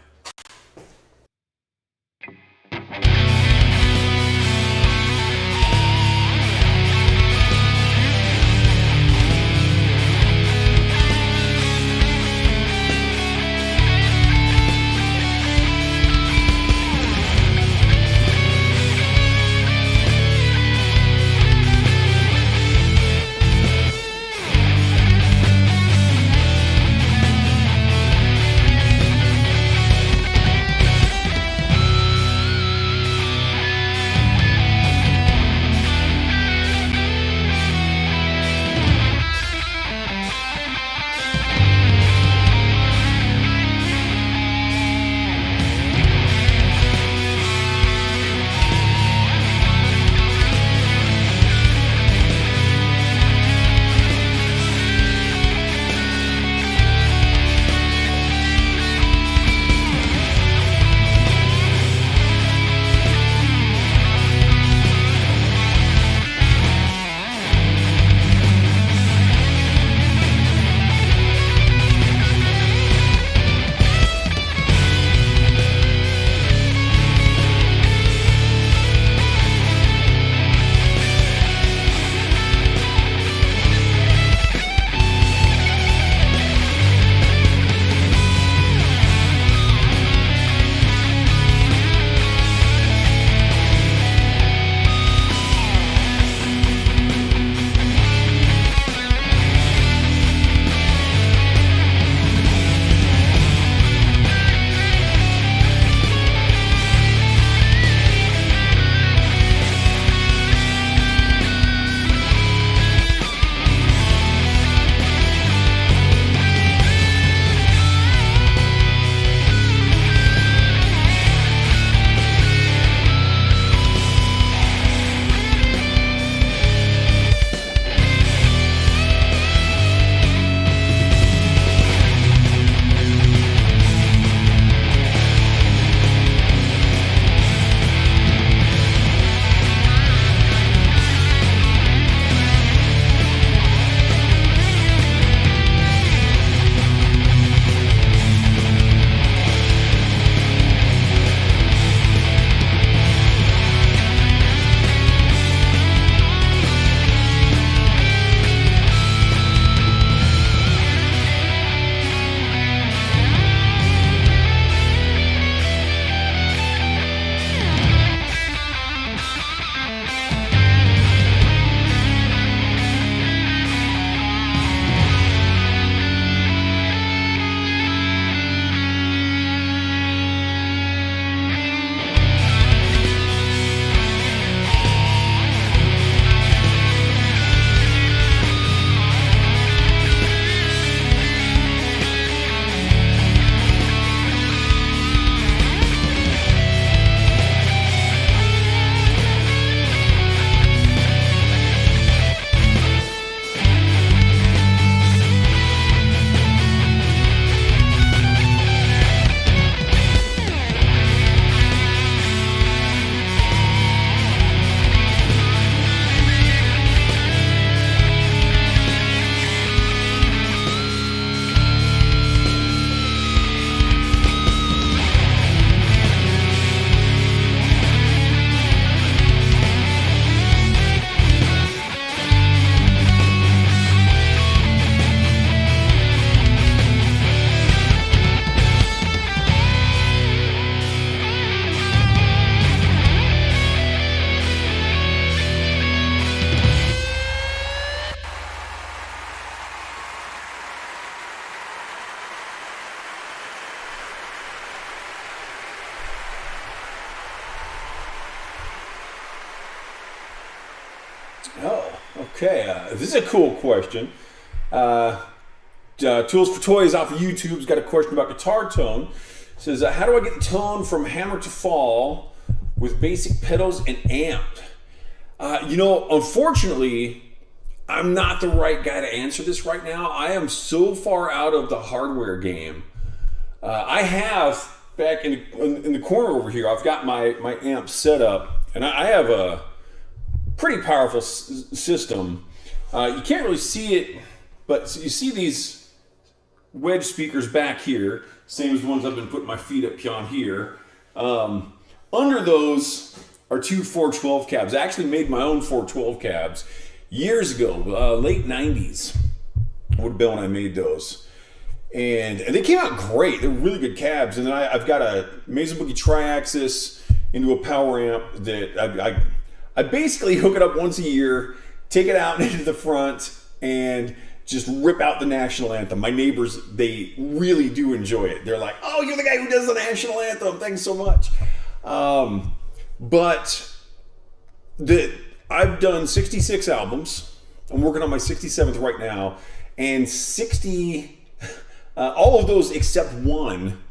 Oh, okay. This is a cool question. Tools for Toys off of YouTube's got a question about guitar tone. It says, how do I get the tone from hammer to fall with basic pedals and amp? Unfortunately, I'm not the right guy to answer this right now. I am so far out of the hardware game. I have, back in the corner over here, I've got my amp set up, and I have a pretty powerful system. You can't really see it, but you see these wedge speakers back here, same as the ones I've been putting my feet up on here. Under those are two 412 cabs. I actually made my own 412 cabs years ago, late 90s would have been when I made those. And they came out great. They're really good cabs. And then I've got a Mesa Boogie Triaxis into a power amp that I basically hook it up once a year, take it out into the front, and just rip out the national anthem. My neighbors, they really do enjoy it. They're like, oh, you're the guy who does the national anthem. Thanks so much. But I've done 66 albums. I'm working on my 67th right now. And all of those except one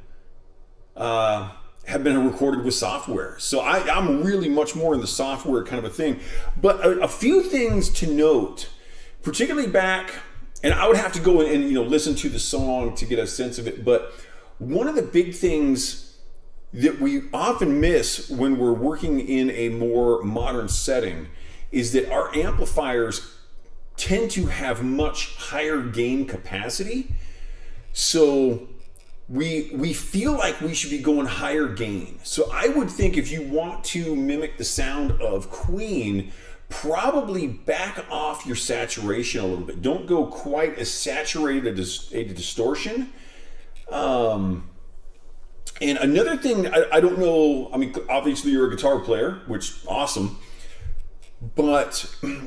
have been recorded with software. So I'm really much more in the software kind of a thing. But a few things to note, particularly back, and I would have to go and listen to the song to get a sense of it. But one of the big things that we often miss when we're working in a more modern setting is that our amplifiers tend to have much higher gain capacity. So we feel like we should be going higher gain. So I would think if you want to mimic the sound of Queen, probably back off your saturation a little bit. Don't go quite as saturated as a distortion. And another thing, I don't know, I mean, obviously you're a guitar player, which awesome. But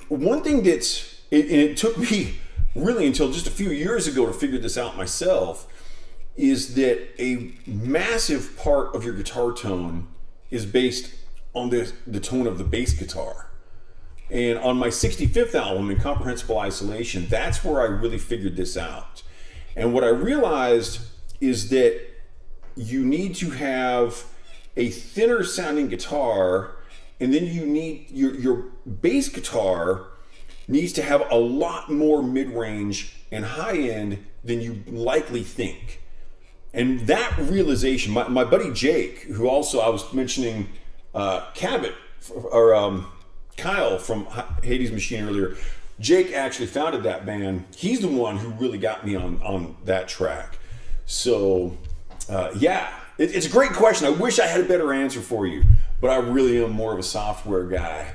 one thing it took me really until just a few years ago to figure this out myself, is that a massive part of your guitar tone is based on the tone of the bass guitar. And on my 65th album, Incomprehensible Isolation, that's where I really figured this out. And what I realized is that you need to have a thinner sounding guitar, and then you need your bass guitar needs to have a lot more mid-range and high-end than you likely think. And that realization, my buddy Jake, who also I was mentioning Cabot, or Kyle from Hades Machine earlier, Jake actually founded that band. He's the one who really got me on that track. So it's a great question. I wish I had a better answer for you, but I really am more of a software guy.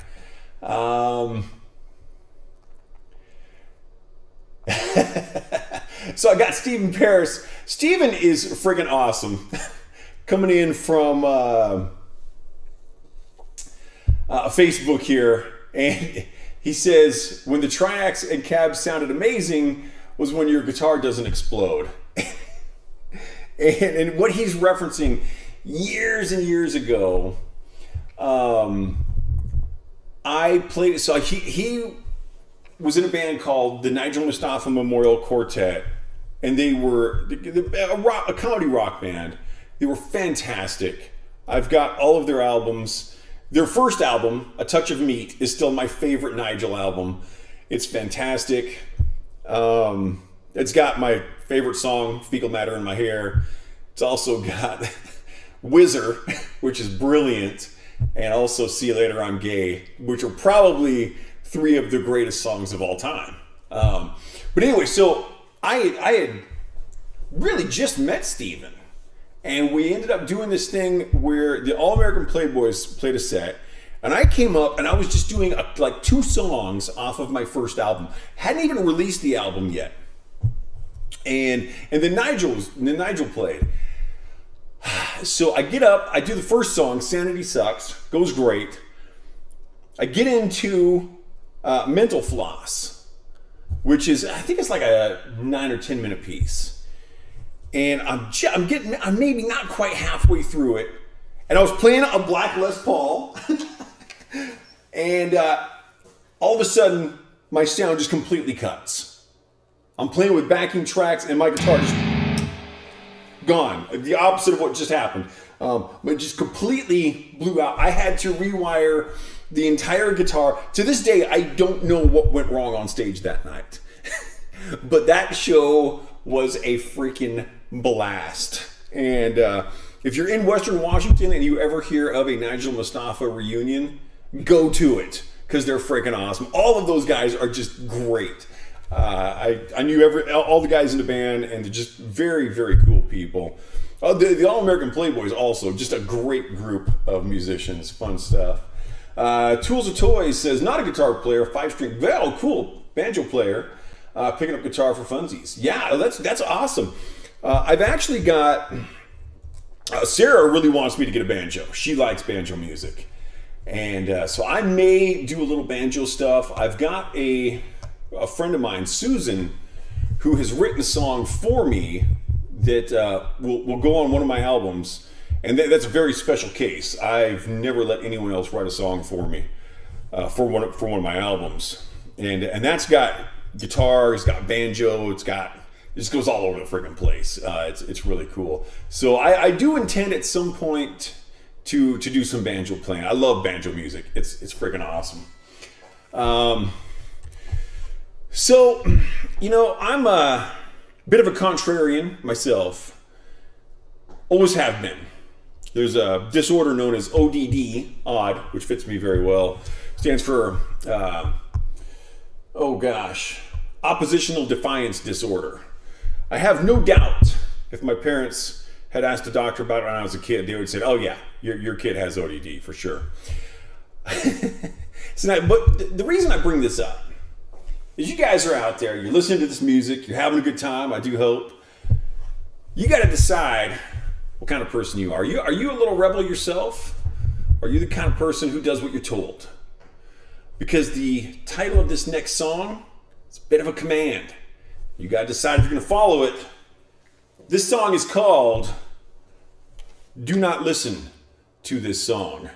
So I got Stephen Paris. Stephen is friggin' awesome. Coming in from Facebook here, and he says, when the Triax and cabs sounded amazing was when your guitar doesn't explode. and what he's referencing, years and years ago, I played, so he was in a band called the Nigel Mustafa Memorial Quartet, and they were a comedy rock band. They were fantastic. I've got all of their albums. Their first album, A Touch of Meat, is still my favorite Nigel album. It's fantastic. It's got my favorite song, Fecal Matter in My Hair. It's also got Whizzer, which is brilliant, and also See You Later, I'm Gay, which are probably three of the greatest songs of all time. But anyway, so I had really just met Steven, and we ended up doing this thing where the All American Playboys played a set, and I came up and I was just doing like 2 songs off of my first album. Hadn't even released the album yet. And then Nigel played. So I get up, I do the first song, Sanity Sucks, goes great. I get into Mental Floss, which is, I think it's like a 9 or 10 minute piece. And I'm maybe not quite halfway through it. And I was playing a Black Les Paul. And all of a sudden, my sound just completely cuts. I'm playing with backing tracks and my guitar just gone. The opposite of what just happened. It just completely blew out. I had to rewire the entire guitar. To this day, I don't know what went wrong on stage that night. But that show was a freaking blast. And if you're in Western Washington and you ever hear of a Nigel Mustafa reunion, go to it, because they're freaking awesome. All of those guys are just great. I knew all the guys in the band, and they're just very, very cool people. The All-American Playboys also, just a great group of musicians. Fun stuff. Tools of Toys says, not a guitar player, 5-string. Well, cool. Banjo player. Picking up guitar for funsies. Yeah, that's awesome. I've actually got... Sarah really wants me to get a banjo. She likes banjo music. And so I may do a little banjo stuff. I've got a friend of mine, Susan, who has written a song for me that will go on one of my albums. And that's a very special case. I've never let anyone else write a song for me for one of my albums. And that's got guitar, it's got banjo, it just goes all over the freaking place. It's really cool. So I do intend at some point to do some banjo playing. I love banjo music. It's freaking awesome. So, I'm a bit of a contrarian myself. Always have been. There's a disorder known as ODD, odd, which fits me very well. Stands for, oppositional defiance disorder. I have no doubt if my parents had asked a doctor about it when I was a kid, they would say, oh yeah, your kid has ODD for sure. But the reason I bring this up is you guys are out there, you're listening to this music, you're having a good time, I do hope. You got to decide what kind of person you are. Are you a little rebel yourself? Are you the kind of person who does what you're told? Because the title of this next song, it's a bit of a command. You got to decide if you're going to follow it. This song is called Do Not Listen to This Song.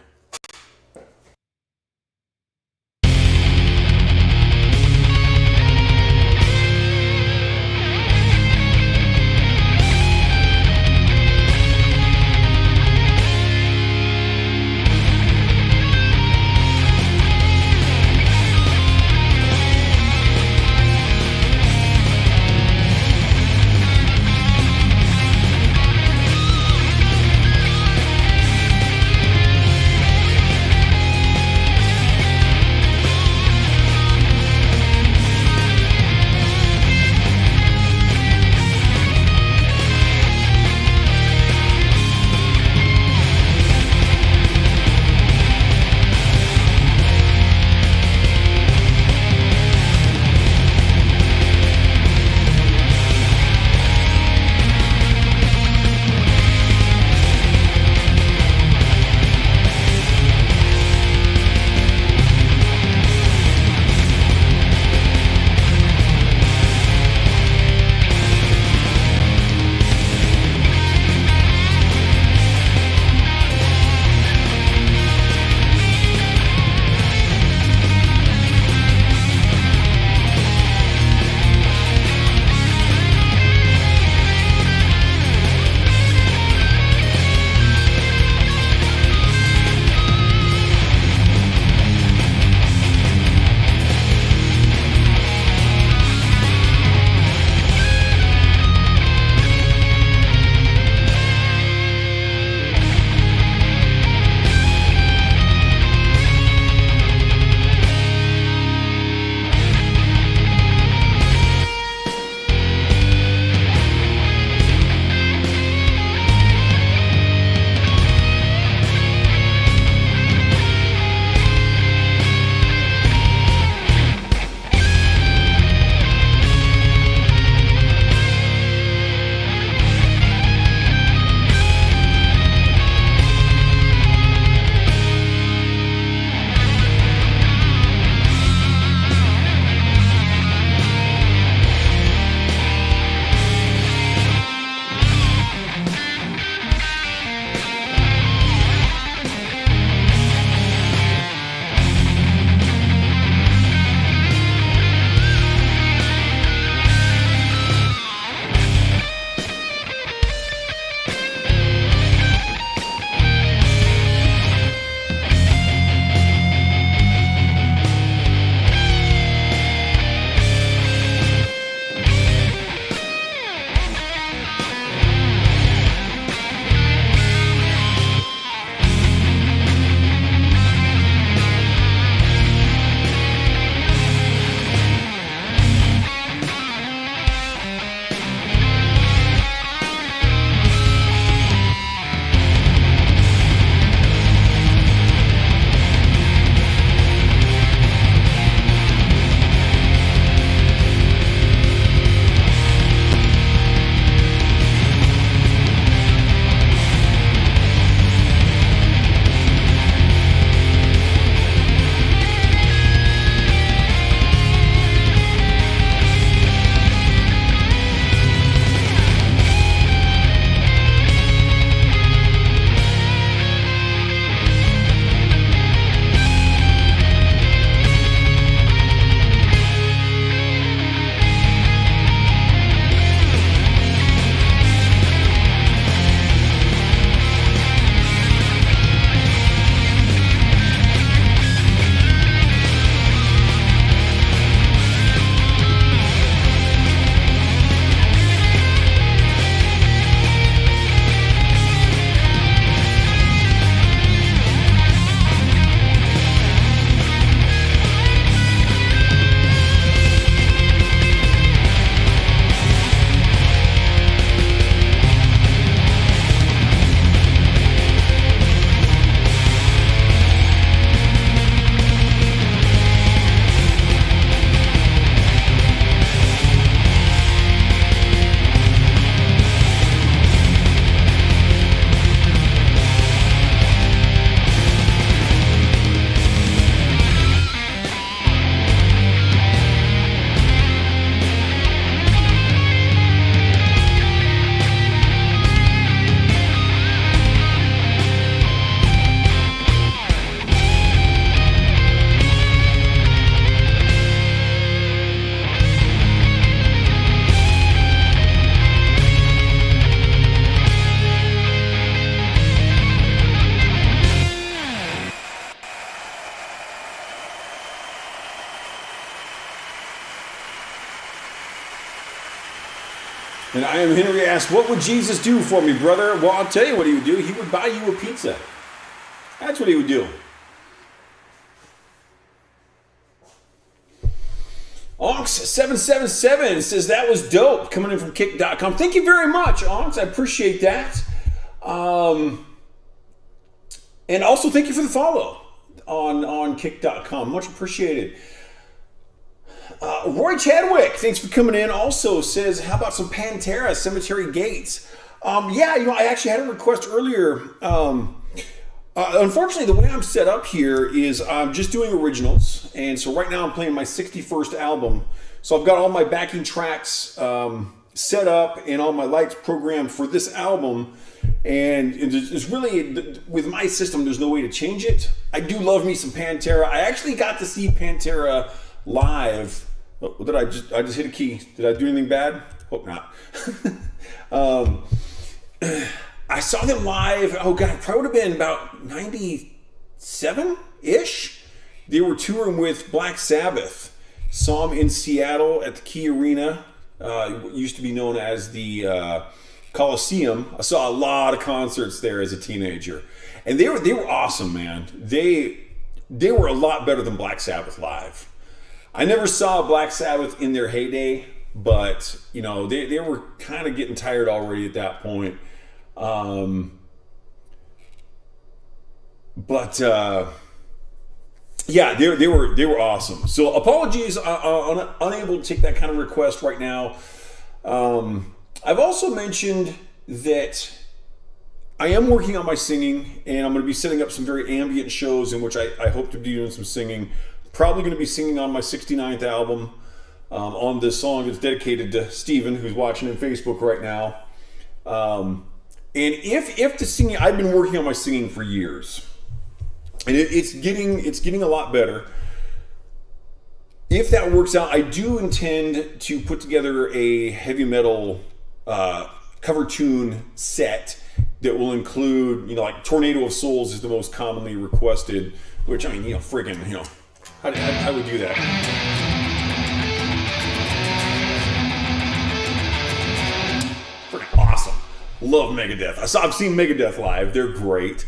And I Am Henry asked, what would Jesus do for me, brother? Well, I'll tell you what he would do. He would buy you a pizza. That's what he would do. Onks777 says that was dope, coming in from kick.com. Thank you very much, Onks. I appreciate that. And also thank you for the follow on kick.com. Much appreciated. Roy Chadwick, thanks for coming in. Also says, how about some Pantera, Cemetery Gates? I actually had a request earlier. Unfortunately, the way I'm set up here is I'm just doing originals. And so right now I'm playing my 61st album. So I've got all my backing tracks set up and all my lights programmed for this album. And it's really, with my system, there's no way to change it. I do love me some Pantera. I actually got to see Pantera live. Oh, I just hit a key. Did I do anything bad? Hope not. I saw them live. Oh God, it probably would have been about 97-ish. They were touring with Black Sabbath. Saw them in Seattle at the Key Arena. It used to be known as the Coliseum. I saw a lot of concerts there as a teenager, and they were awesome, man. They were a lot better than Black Sabbath live. I never saw Black Sabbath in their heyday, but they were kind of getting tired already at that point. They were awesome. So apologies, unable to take that kind of request right now. I've also mentioned that I am working on my singing, and I'm going to be setting up some very ambient shows in which I hope to be doing some singing. Probably going to be singing on my 69th album, on this song that's dedicated to Steven, who's watching on Facebook right now. And if the singing, I've been working on my singing for years, and it's getting a lot better. If that works out, I do intend to put together a heavy metal cover tune set that will include, like Tornado of Souls is the most commonly requested, which how would do that? Freaking awesome. Love Megadeth. I've seen Megadeth live. They're great.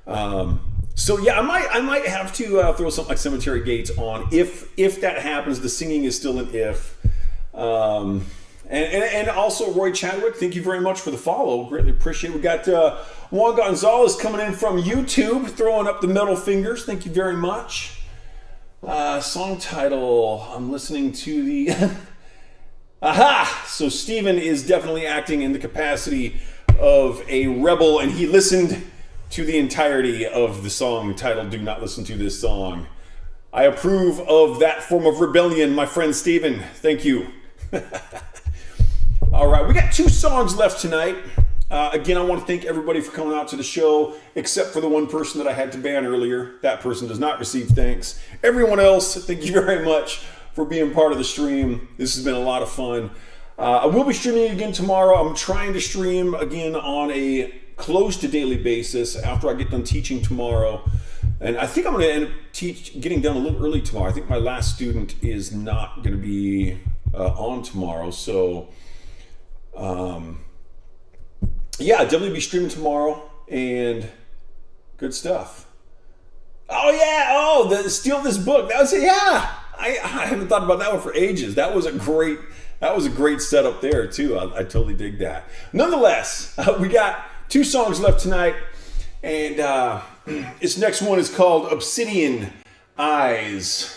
So yeah, I might have to throw something like Cemetery Gates on if that happens. The singing is still an if. And also Roy Chadwick, thank you very much for the follow. Greatly appreciate it. We got Juan Gonzalez coming in from YouTube, throwing up the middle fingers. Thank you very much. Song title, I'm listening to the... Aha! So Steven is definitely acting in the capacity of a rebel, and he listened to the entirety of the song titled Do Not Listen to This Song. I approve of that form of rebellion, my friend Steven. Thank you. All right, we got 2 songs left tonight. Again, I want to thank everybody for coming out to the show, except for the one person that I had to ban earlier. That person does not receive thanks. Everyone else, thank you very much for being part of the stream. This has been a lot of fun. I will be streaming again tomorrow. I'm trying to stream again on a close to daily basis after I get done teaching tomorrow. And I think I'm going to end up getting done a little early tomorrow. I think my last student is not going to be on tomorrow. So... definitely be streaming tomorrow, and good stuff. Oh yeah, steal this book. That was I haven't thought about that one for ages. That was a great setup there too. I totally dig that. Nonetheless, we got 2 songs left tonight, and this next one is called Obsidian Eyes.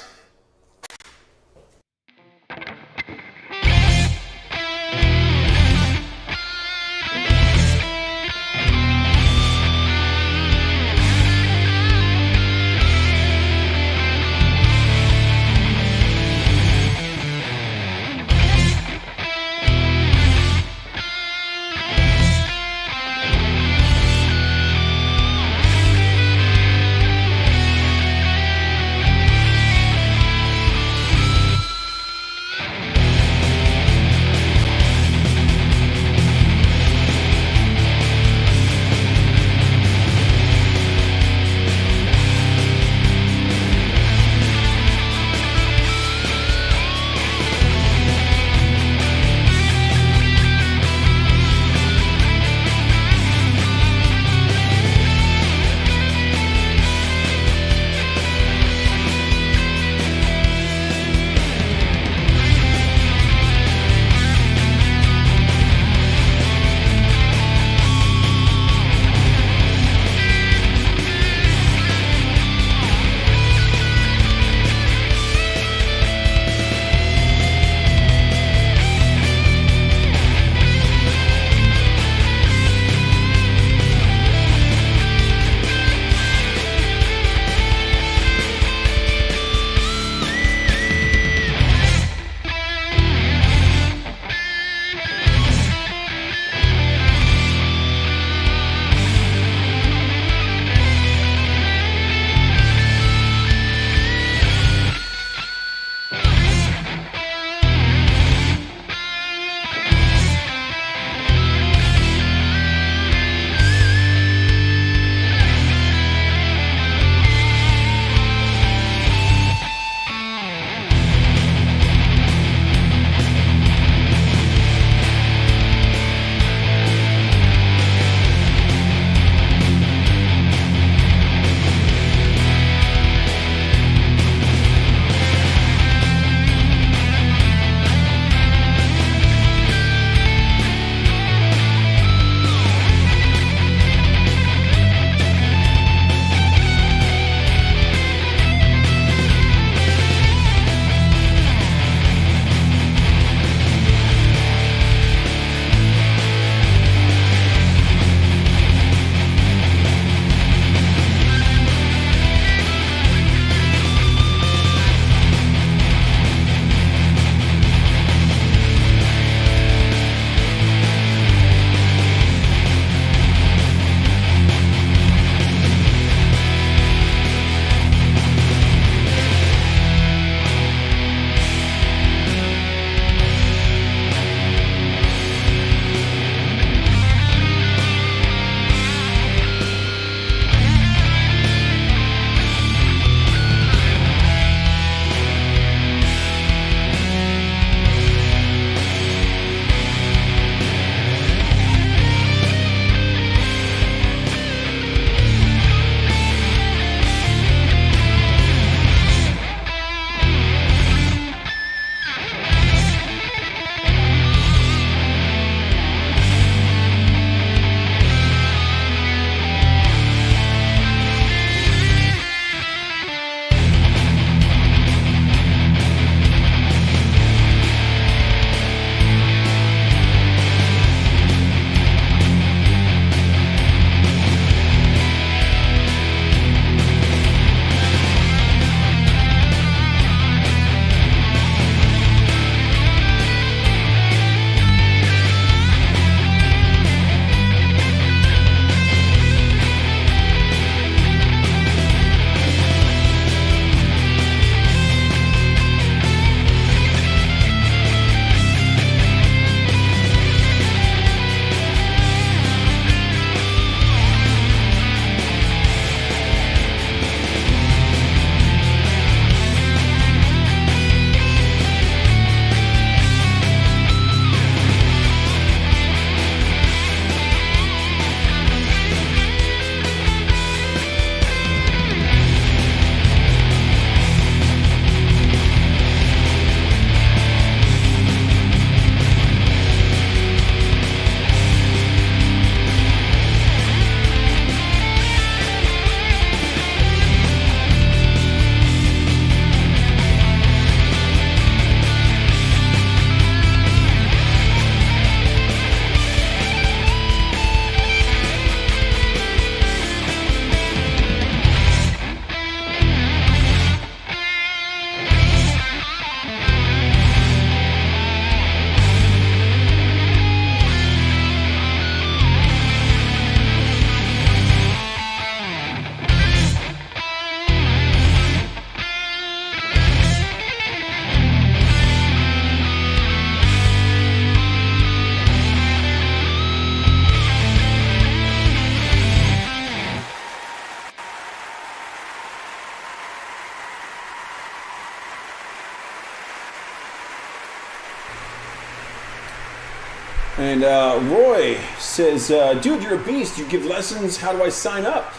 And Roy says, dude, you're a beast. You give lessons. How do I sign up?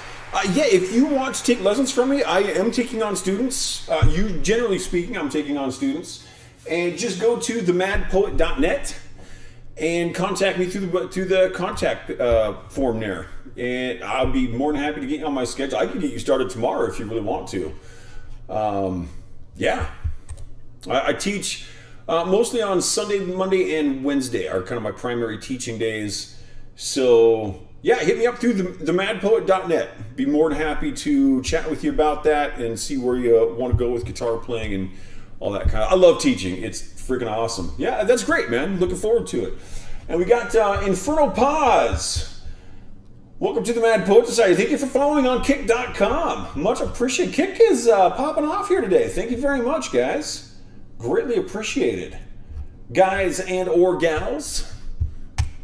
Yeah, if you want to take lessons from me, I am taking on students. Generally speaking, I'm taking on students. And just go to themadpoet.net and contact me through the contact form there. And I'll be more than happy to get you on my schedule. I can get you started tomorrow if you really want to. Yeah. I teach mostly on Sunday, Monday, and Wednesday are kind of my primary teaching days. So, yeah, hit me up through themadpoet.net. Be more than happy to chat with you about that and see where you want to go with guitar playing and all that kind of. I love teaching. It's freaking awesome. Yeah, that's great, man. Looking forward to it. And we got Infernal Pause. Welcome to the Mad Poet Society. Thank you for following on Kick.com. Much appreciated. Kick is popping off here today. Thank you very much, guys. Greatly appreciated. Guys and or gals,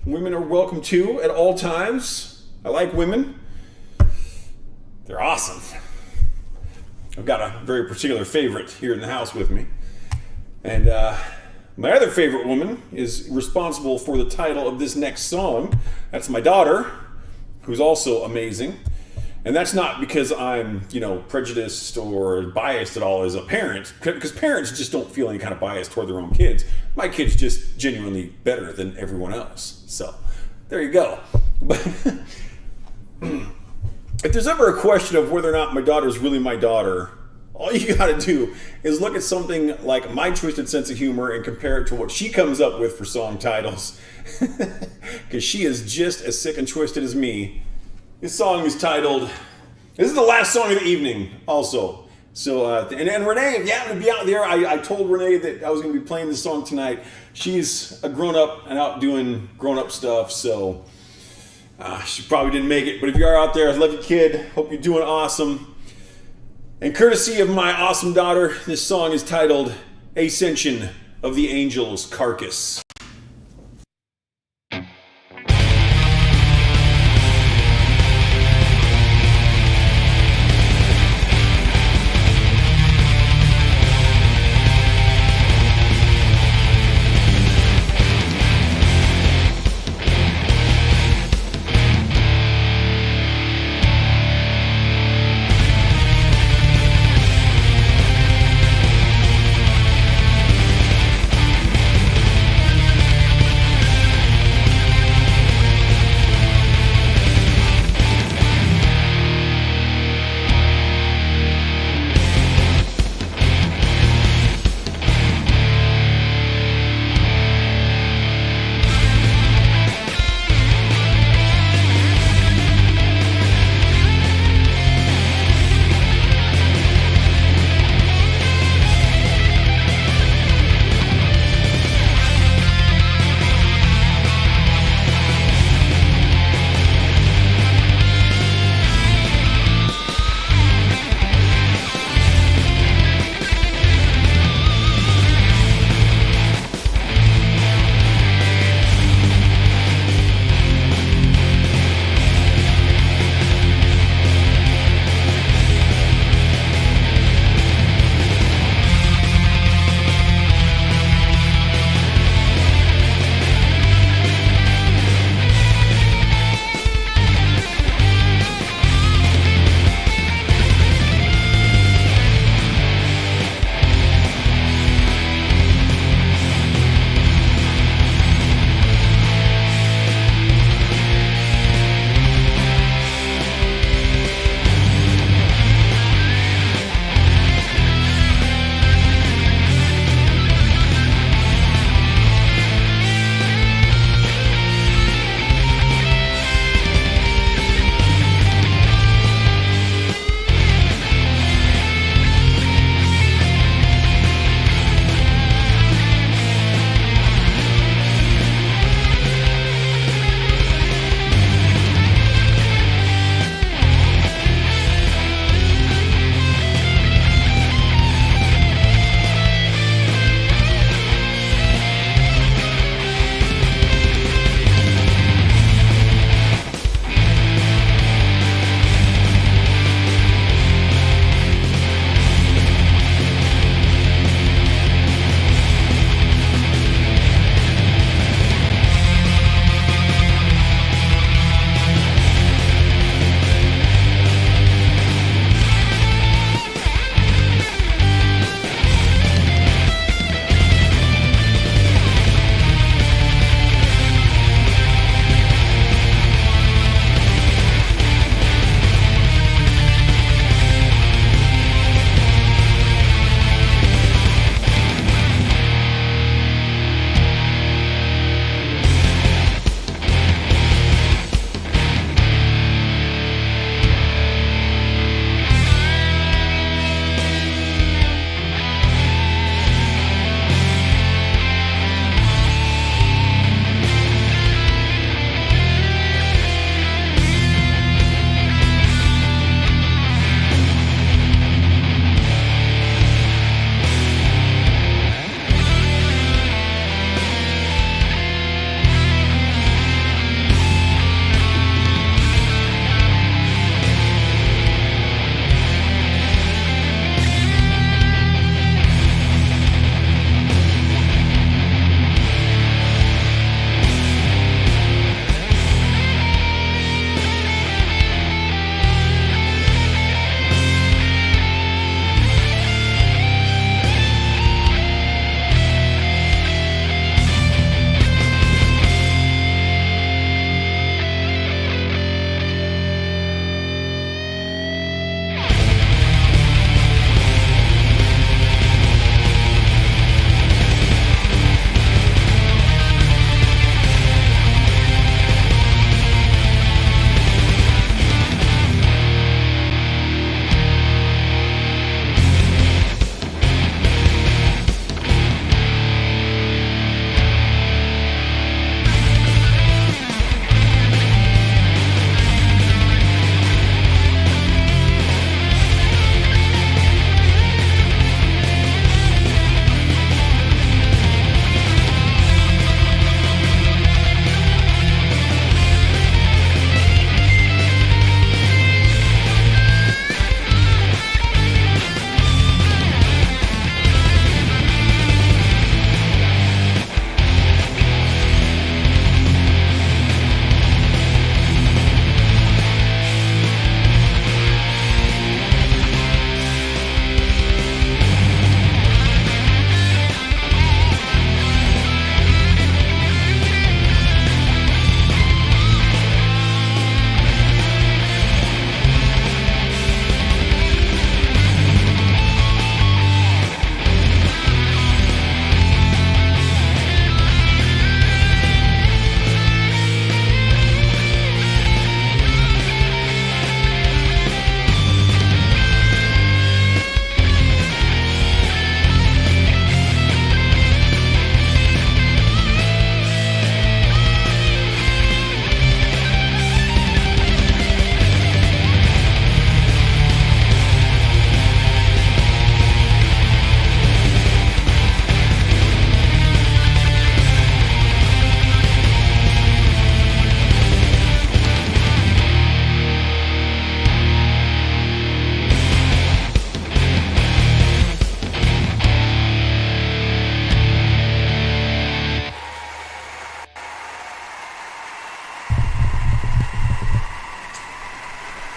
women are welcome too at all times. I like women. They're awesome. I've got a very particular favorite here in the house with me. And my other favorite woman is responsible for the title of this next song. That's my daughter, who's also amazing. And that's not because I'm, prejudiced or biased at all as a parent, because parents just don't feel any kind of bias toward their own kids. My kid's just genuinely better than everyone else. So, there you go. But if there's ever a question of whether or not my daughter's really my daughter, all you gotta do is look at something like My Twisted Sense of Humor and compare it to what she comes up with for song titles. Because she is just as sick and twisted as me. This song is titled, this is the last song of the evening also. So, and Renee, if you happen to be out there, I told Renee that I was going to be playing this song tonight. She's a grown-up and out doing grown-up stuff, so she probably didn't make it. But if you are out there, I love you, kid. Hope you're doing awesome. And courtesy of my awesome daughter, this song is titled Ascension of the Angel's Carcass.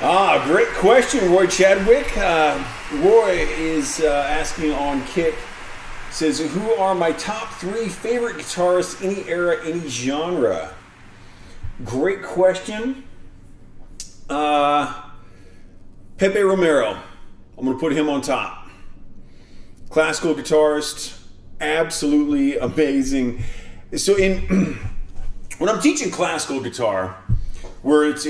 Great question, Roy Chadwick. Roy is asking on Kick, says, who are my top 3 favorite guitarists, any era, any genre? Great question. Pepe Romero. I'm going to put him on top. Classical guitarist, absolutely amazing. So when I'm teaching classical guitar, where it's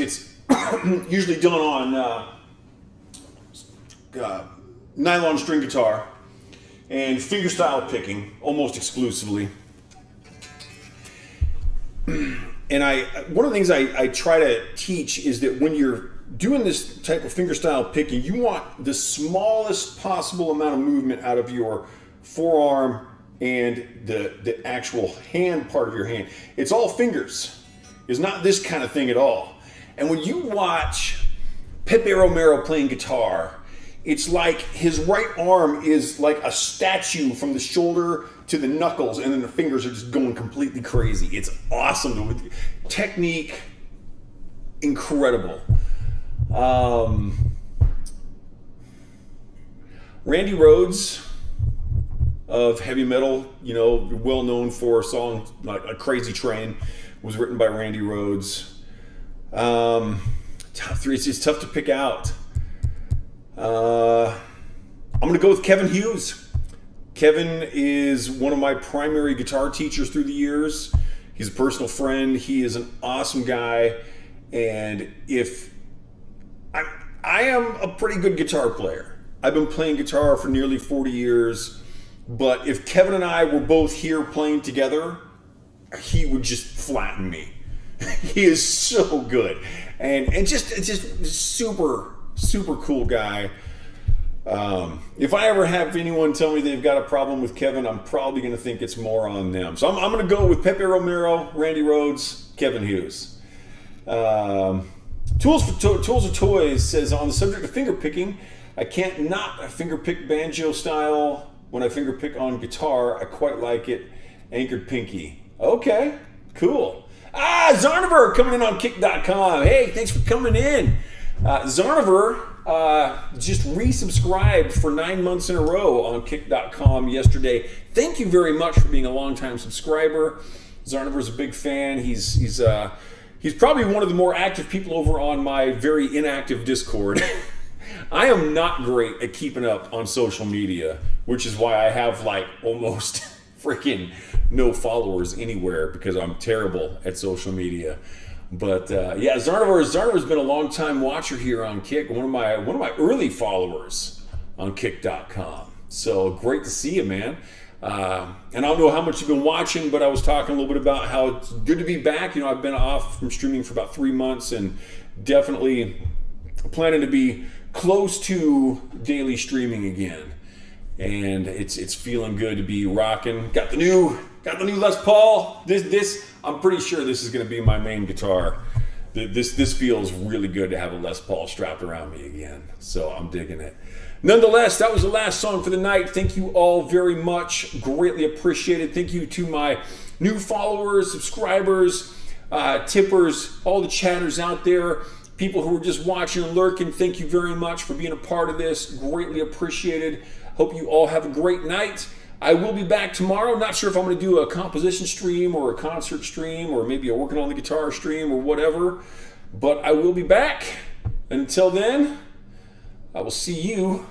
usually done on nylon string guitar and fingerstyle picking almost exclusively. And one of the things I try to teach is that when you're doing this type of fingerstyle picking, you want the smallest possible amount of movement out of your forearm and the actual hand part of your hand. It's all fingers. It's not this kind of thing at all. And when you watch Pepe Romero playing guitar, it's like his right arm is like a statue from the shoulder to the knuckles, and then the fingers are just going completely crazy. It's awesome. Technique, incredible. Randy Rhoads of heavy metal, well known for a song like A Crazy Train, was written by Randy Rhoads. Top 3, it's tough to pick out. I'm going to go with Kevin Hughes. Kevin is one of my primary guitar teachers through the years. He's a personal friend. He is an awesome guy. And if I am a pretty good guitar player. I've been playing guitar for nearly 40 years. But if Kevin and I were both here playing together, he would just flatten me. He is so good. And just super, super cool guy. If I ever have anyone tell me they've got a problem with Kevin, I'm probably going to think it's more on them. So I'm going to go with Pepe Romero, Randy Rhoads, Kevin Hughes. Tools or Toys says, on the subject of finger picking, I can't not finger pick banjo style. When I finger pick on guitar, I quite like it. Anchored pinky. Okay, cool. Zarniver coming in on Kick.com. Hey, thanks for coming in. Zarniver just resubscribed for 9 months in a row on Kick.com yesterday. Thank you very much for being a longtime subscriber. Zarniver's a big fan. He's probably one of the more active people over on my very inactive Discord. I am not great at keeping up on social media, which is why I have like almost freaking no followers anywhere, because I'm terrible at social media. But yeah, Zarniver's been a long time watcher here on Kick, one of my early followers on Kick.com. So great to see you, man. And I don't know how much you've been watching, but I was talking a little bit about how it's good to be back. I've been off from streaming for about 3 months, and definitely planning to be close to daily streaming again. And it's feeling good to be rocking. Got the new Les Paul. This I'm pretty sure this is going to be my main guitar. This feels really good to have a Les Paul strapped around me again. So I'm digging it. Nonetheless, that was the last song for the night. Thank you all very much. Greatly appreciated. Thank you to my new followers, subscribers, tippers, all the chatters out there, people who are just watching and lurking. Thank you very much for being a part of this. Greatly appreciated. Hope you all have a great night. I will be back tomorrow. Not sure if I'm going to do a composition stream or a concert stream or maybe a working on the guitar stream or whatever. But I will be back. Until then, I will see you